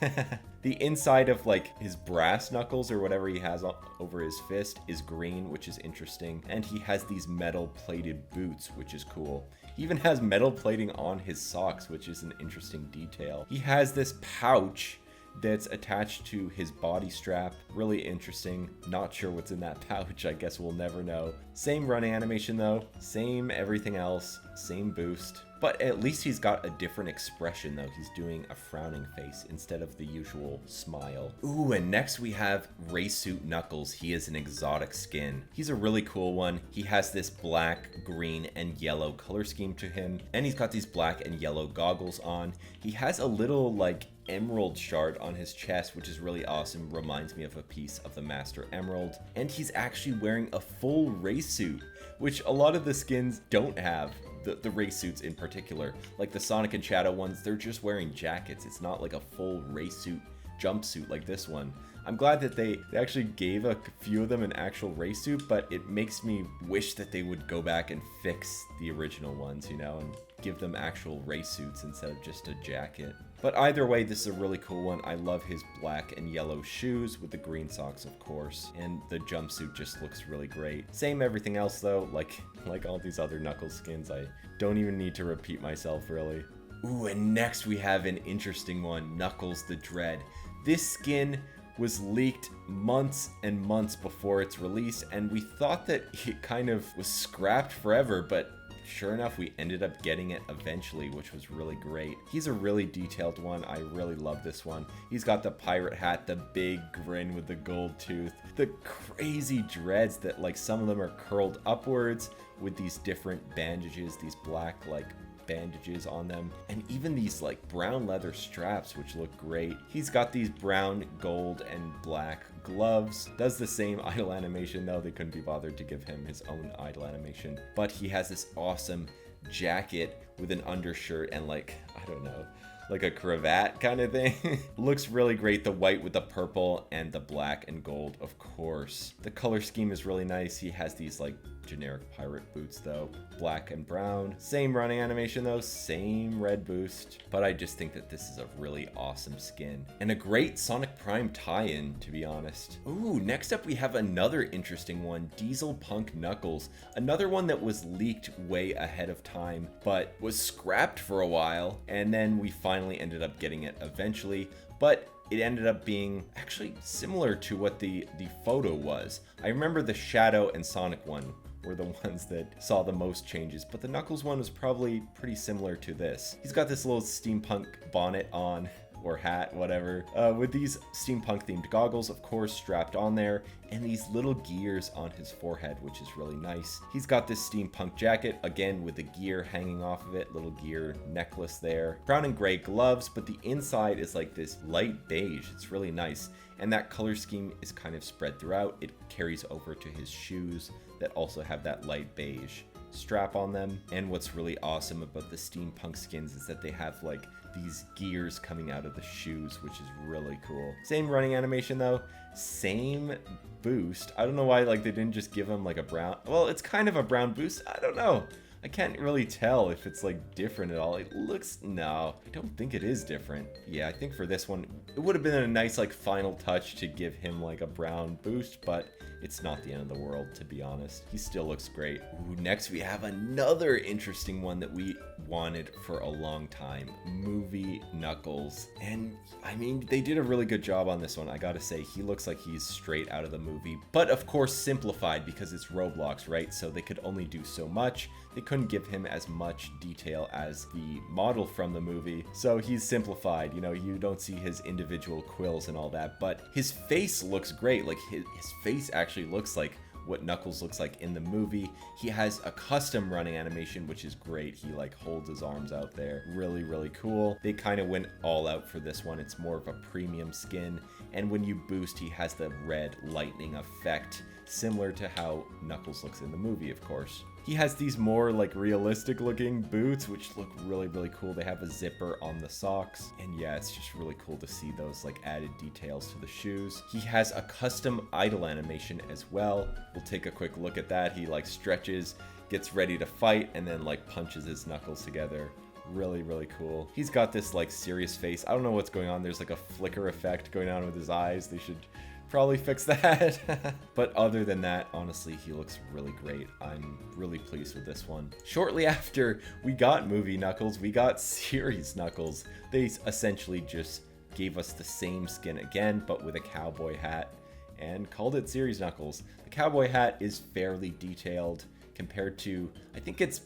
Speaker 1: The inside of like his brass knuckles or whatever he has over his fist is green, which is interesting. And he has these metal plated boots, which is cool. He even has metal plating on his socks, which is an interesting detail. He has this pouch that's attached to his body strap. Really interesting. Not sure what's in that pouch. I guess we'll never know. Same running animation though. Same everything else. Same boost. But at least he's got a different expression though. He's doing a frowning face instead of the usual smile. Ooh, and next we have Racesuit Knuckles. He is an exotic skin. He's a really cool one. He has this black, green, and yellow color scheme to him. And he's got these black and yellow goggles on. He has a little like emerald shard on his chest, which is really awesome. Reminds me of a piece of the Master Emerald. And he's actually wearing a full race suit, which a lot of the skins don't have. The race suits in particular, like the Sonic and Shadow ones, they're just wearing jackets. It's not like a full race suit jumpsuit like this one. I'm glad that they actually gave a few of them an actual race suit, but it makes me wish that they would go back and fix the original ones, you know, and give them actual race suits instead of just a jacket. But either way, this is a really cool one. I love his black and yellow shoes with the green socks, of course, and the jumpsuit just looks really great. Same everything else though, like all these other Knuckles skins. I don't even need to repeat myself really. Ooh, and next we have an interesting one, Knuckles the Dread. This skin was leaked months and months before its release, and we thought that it kind of was scrapped forever, but sure enough, we ended up getting it eventually, which was really great. He's a really detailed one. I really love this one. He's got the pirate hat, the big grin with the gold tooth, the crazy dreads that like some of them are curled upwards with these different bandages, these black like bandages on them, and even these like brown leather straps, which look great. He's got these brown, gold, and black gloves. Does the same idle animation though. They couldn't be bothered to give him his own idle animation, but he has this awesome jacket with an undershirt and like, I don't know, like a cravat kind of thing. Looks really great. The white with the purple and the black and gold, of course. The color scheme is really nice. He has these like generic pirate boots though, black and brown. Same running animation though, same red boost. But I just think that this is a really awesome skin and a great Sonic Prime tie-in, to be honest. Ooh, next up we have another interesting one, Diesel Punk Knuckles. Another one that was leaked way ahead of time, but was scrapped for a while, and then we finally ended up getting it eventually. But it ended up being actually similar to what the photo was. I remember the Shadow and Sonic one were the ones that saw the most changes, but the Knuckles one was probably pretty similar to this. He's got this little steampunk bonnet on, or hat, whatever, with these steampunk themed goggles, of course, strapped on there, and these little gears on his forehead, which is really nice. He's got this steampunk jacket, again with the gear hanging off of it, little gear necklace there. Brown and gray gloves, but the inside is like this light beige. It's really nice. And that color scheme is kind of spread throughout. It carries over to his shoes that also have that light beige strap on them. And what's really awesome about the steampunk skins is that they have like these gears coming out of the shoes, which is really cool. Same running animation though, same boost. I don't know why like they didn't just give him like a brown, well, it's kind of a brown boost. I don't know. I can't really tell if it's like different at all. It looks, no, I don't think it is different. Yeah, I think for this one, it would have been a nice like final touch to give him like a brown boost, but it's not the end of the world, to be honest. He still looks great. Ooh, next we have another interesting one that we wanted for a long time. Movie Knuckles. And I mean, they did a really good job on this one. I gotta say, he looks like he's straight out of the movie, but of course simplified because it's Roblox, right? So they could only do so much. They couldn't give him as much detail as the model from the movie. So he's simplified, you know, you don't see his individual quills and all that, but his face looks great. Like his face actually looks like what Knuckles looks like in the movie. He has a custom running animation, which is great. He like holds his arms out there. Really, really cool. They kind of went all out for this one. It's more of a premium skin. And when you boost, he has the red lightning effect, similar to how Knuckles looks in the movie, of course. He has these more like realistic looking boots, which look really, really cool. They have a zipper on the socks. And yeah, it's just really cool to see those like added details to the shoes. He has a custom idle animation as well. We'll take a quick look at that. He like stretches, gets ready to fight, and then like punches his knuckles together. Really, really cool. He's got this like serious face. I don't know what's going on. There's like a flicker effect going on with his eyes. They should probably fix that. But other than that, honestly, he looks really great. I'm really pleased with this one. Shortly after we got movie Knuckles, we got series Knuckles. They essentially just gave us the same skin again, but with a cowboy hat, and called it series Knuckles. The cowboy hat is fairly detailed compared to, I think it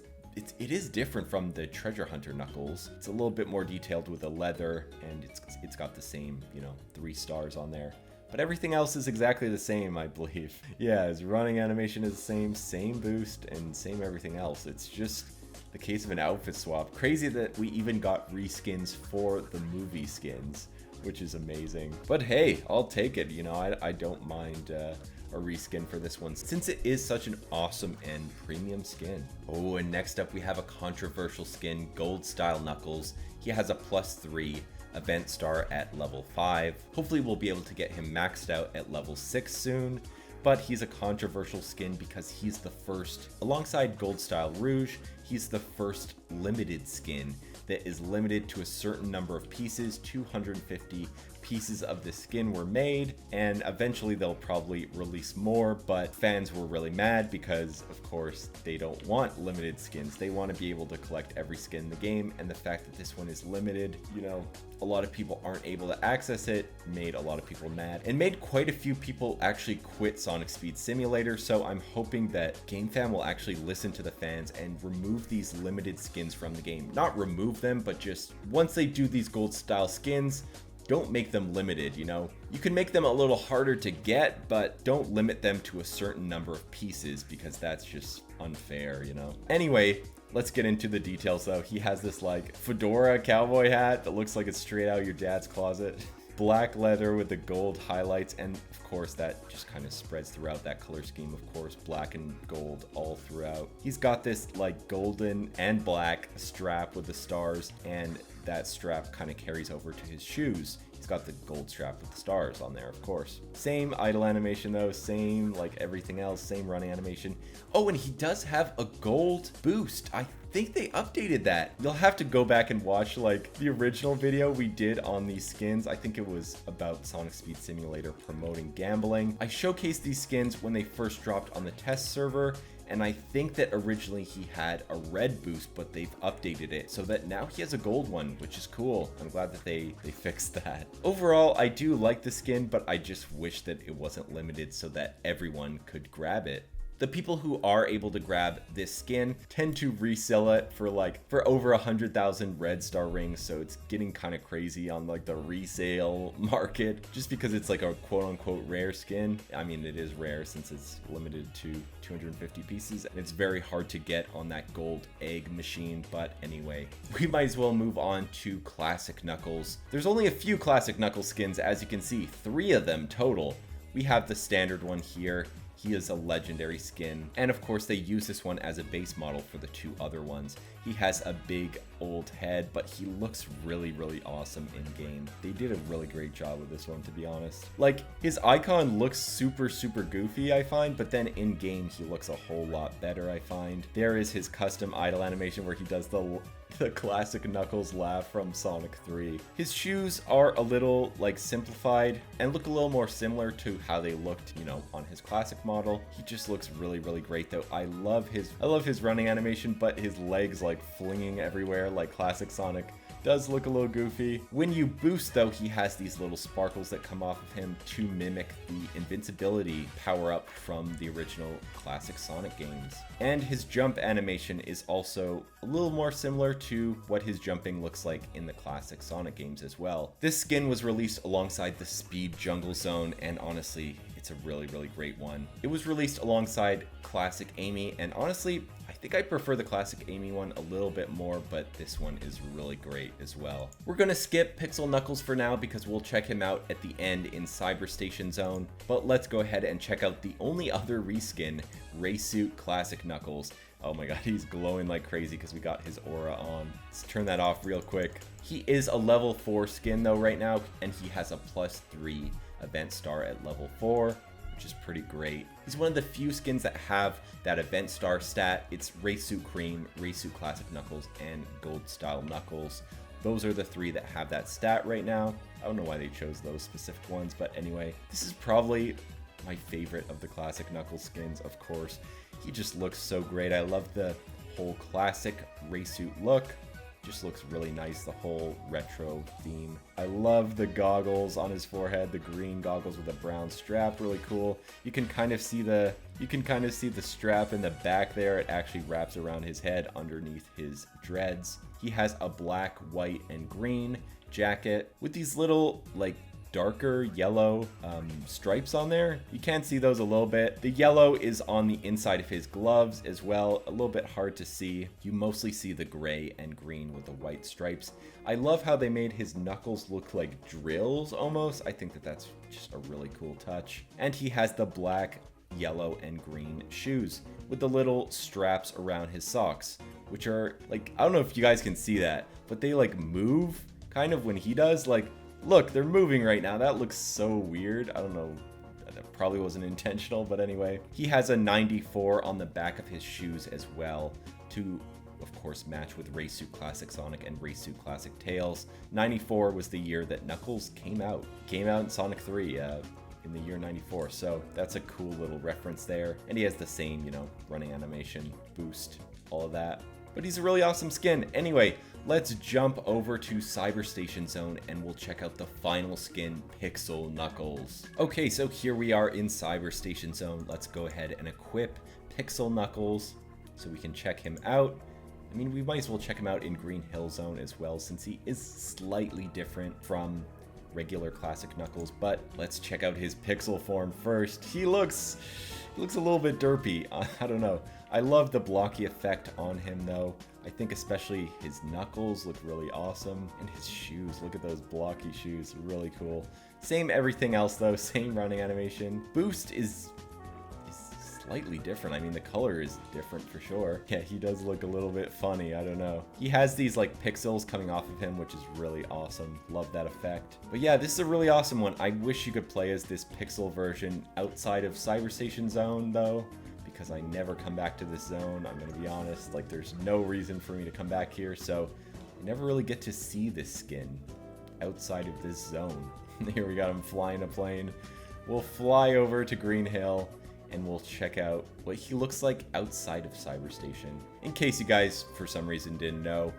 Speaker 1: is different from the treasure hunter Knuckles. It's a little bit more detailed with the leather, and it's got the same, you know, 3 stars on there. But everything else is exactly the same, I believe. Yeah, his running animation is the same boost, and same everything else. It's just the case of an outfit swap. Crazy that we even got reskins for the movie skins, which is amazing. But hey, I'll take it, you know, I don't mind a reskin for this one, since it is such an awesome and premium skin. Oh, and next up we have a controversial skin, Gold Style Knuckles. He has a +3 event star at level 5. Hopefully we'll be able to get him maxed out at level 6 soon, but he's a controversial skin because he's the first, alongside Gold Style Rouge, he's the first limited skin that is limited to a certain number of pieces. 250 pieces of the skin were made, and eventually they'll probably release more, but fans were really mad because of course they don't want limited skins. They want to be able to collect every skin in the game, and the fact that this one is limited, you know, a lot of people aren't able to access it, made a lot of people mad, and made quite a few people actually quit Sonic Speed Simulator. So I'm hoping that GameFam will actually listen to the fans and remove these limited skins from the game. Not remove them, but just once they do these gold style skins, don't make them limited, you know? You can make them a little harder to get, but don't limit them to a certain number of pieces, because that's just unfair, you know? Anyway, let's get into the details though. He has this like fedora cowboy hat that looks like it's straight out of your dad's closet. Black leather with the gold highlights, and of course that just kind of spreads throughout that color scheme, of course, black and gold all throughout. He's got this like golden and black strap with the stars, and that strap kind of carries over to his shoes. He's got the gold strap with the stars on there, of course. Same idle animation though, same like everything else, same running animation. Oh, and he does have a gold boost. I think they updated that. You'll have to go back and watch like the original video we did on these skins. I think it was about Sonic Speed Simulator promoting gambling. I showcased these skins when they first dropped on the test server, and I think that originally he had a red boost, but they've updated it so that now he has a gold one, which is cool. I'm glad that they fixed that. Overall, I do like the skin, but I just wish that it wasn't limited so that everyone could grab it. The people who are able to grab this skin tend to resell it for over 100,000 red star rings, so it's getting kind of crazy on like the resale market, just because it's like a quote-unquote rare skin. I mean, it is rare since it's limited to 250 pieces, and it's very hard to get on that gold egg machine. But anyway, we might as well move on to Classic Knuckles. There's only a few Classic Knuckles skins, as you can see, 3 of them total. We have the standard one here. He is a legendary skin, and of course they use this one as a base model for the 2 other ones. He has a big old head, but he looks really, really awesome in game. They did a really great job with this one, to be honest. Like, his icon looks super, super goofy, I find, but then in game he looks a whole lot better, I find. There is his custom idle animation where he does the the classic Knuckles laugh from Sonic 3. His shoes are a little like simplified and look a little more similar to how they looked, you know, on his classic model. He just looks really, really great though. I love his running animation, but his legs like flinging everywhere like classic Sonic does look a little goofy. When you boost though, he has these little sparkles that come off of him to mimic the invincibility power up from the original classic Sonic games. And his jump animation is also a little more similar to what his jumping looks like in the classic Sonic games as well. This skin was released alongside the Speed Jungle Zone, and honestly, it's a really, really great one. It was released alongside classic Amy, and honestly, I think I prefer the classic Amy one a little bit more, but this one is really great as well. We're gonna skip Pixel Knuckles for now because we'll check him out at the end in Cyber Station Zone, but let's go ahead and check out the only other reskin, Race Suit Classic Knuckles. Oh my god, he's glowing like crazy because we got his aura on. Let's turn that off real quick. He is a level 4 skin though right now, and he has a +3 event star at level 4, which is pretty great. He's one of the few skins that have that event star stat. It's Race Suit Cream, Race Suit Classic Knuckles, and Gold Style Knuckles. Those are the 3 that have that stat right now. I don't know why they chose those specific ones, but anyway, this is probably my favorite of the classic Knuckles skins, of course. He just looks so great. I love the whole classic race suit look. Just looks really nice, the whole retro theme. I love the goggles on his forehead, the green goggles with a brown strap, really cool. You can kind of see the strap in the back there. It actually wraps around his head underneath his dreads. He has a black, white, and green jacket with these little like darker yellow stripes on there. You can see those a little bit. The yellow is on the inside of his gloves as well, a little bit hard to see. You mostly see the gray and green with the white stripes. I love how they made his knuckles look like drills almost. I think that that's just a really cool touch. And he has the black, yellow, and green shoes with the little straps around his socks, which are like, I don't know if you guys can see that, but they like move kind of when he does. Like, look, they're moving right now. That looks so weird. I don't know. That probably wasn't intentional, but anyway. He has a 94 on the back of his shoes as well to, of course, match with Race Suit Classic Sonic and Race Suit Classic Tails. 94 was the year that Knuckles came out. Came out in Sonic 3 in the year 94. So that's a cool little reference there. And he has the same, you know, running animation, boost, all of that. But he's a really awesome skin. Anyway, let's jump over to Cyber Station Zone and we'll check out the final skin, Pixel Knuckles. Okay, so here we are in Cyber Station Zone. Let's go ahead and equip Pixel Knuckles so we can check him out. I mean, we might as well check him out in Green Hill Zone as well, since he is slightly different from regular classic Knuckles, but let's check out his pixel form first. He looks a little bit derpy. I don't know. I love the blocky effect on him though. I think especially his knuckles look really awesome, and his shoes, look at those blocky shoes, really cool. Same everything else though, same running animation. Boost is slightly different. I mean, the color is different for sure. Yeah, he does look a little bit funny. I don't know. He has these like pixels coming off of him, which is really awesome. Love that effect. But yeah, this is a really awesome one. I wish you could play as this pixel version outside of Cyber Station Zone though, because I never come back to this zone. I'm gonna be honest, like there's no reason for me to come back here, so I never really get to see this skin outside of this zone. Here we got him flying a plane. We'll fly over to Green Hill and we'll check out what he looks like outside of Cyber Station. In case you guys, for some reason, didn't know,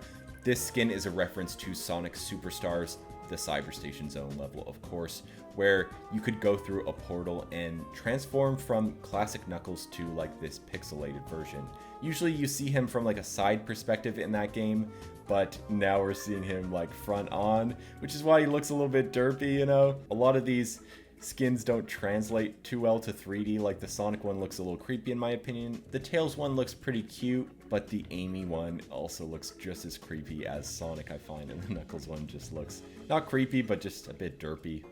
Speaker 1: this skin is a reference to Sonic Superstars, the Cyber Station Zone level, of course, where you could go through a portal and transform from classic Knuckles to like this pixelated version. Usually you see him from like a side perspective in that game, but now we're seeing him like front on, which is why he looks a little bit derpy, you know? A lot of these skins don't translate too well to 3D. Like the Sonic one looks a little creepy in my opinion. The Tails one looks pretty cute, but the Amy one also looks just as creepy as Sonic, I find, and the Knuckles one just looks not creepy, but just a bit derpy.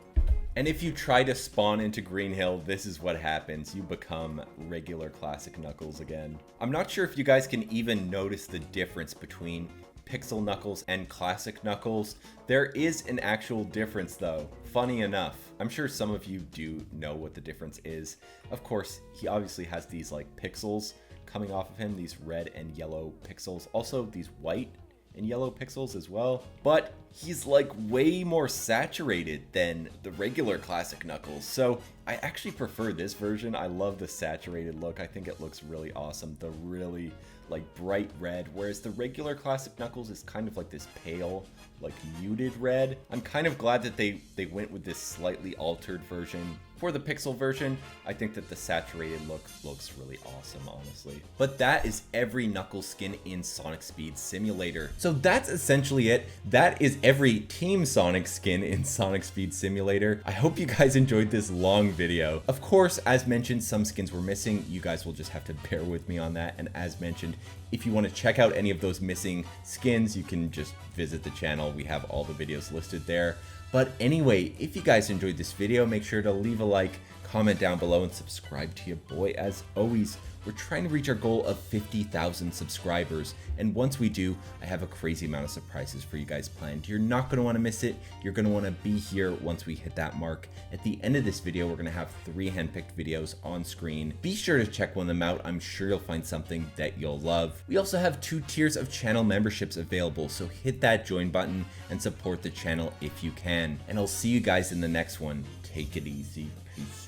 Speaker 1: And if you try to spawn into Green Hill, this is what happens. You become regular classic Knuckles again. I'm not sure if you guys can even notice the difference between Pixel Knuckles and Classic Knuckles. There is an actual difference though, funny enough. I'm sure some of you do know what the difference is. Of course, he obviously has these like pixels coming off of him, these red and yellow pixels. Also these white and yellow pixels as well. But he's like way more saturated than the regular classic Knuckles. So I actually prefer this version. I love the saturated look. I think it looks really awesome. The really like bright red, whereas the regular classic Knuckles is kind of like this pale, like muted red. I'm kind of glad that they went with this slightly altered version. For the pixel version, I think that the saturated look looks really awesome, honestly. But that is every Knuckles skin in Sonic Speed Simulator. So that's essentially it. That is every Team Sonic skin in Sonic Speed Simulator. I hope you guys enjoyed this long video. Of course, as mentioned, some skins were missing. You guys will just have to bear with me on that. And as mentioned, if you want to check out any of those missing skins, you can just visit the channel. We have all the videos listed there. But anyway, if you guys enjoyed this video, make sure to leave a like, comment down below, and subscribe to your boy. As always, we're trying to reach our goal of 50,000 subscribers, and once we do, I have a crazy amount of surprises for you guys planned. You're not going to want to miss it. You're going to want to be here once we hit that mark. At the end of this video, we're going to have 3 handpicked videos on screen. Be sure to check one of them out. I'm sure you'll find something that you'll love. We also have 2 tiers of channel memberships available, so hit that join button and support the channel if you can. And I'll see you guys in the next one. Take it easy. Peace.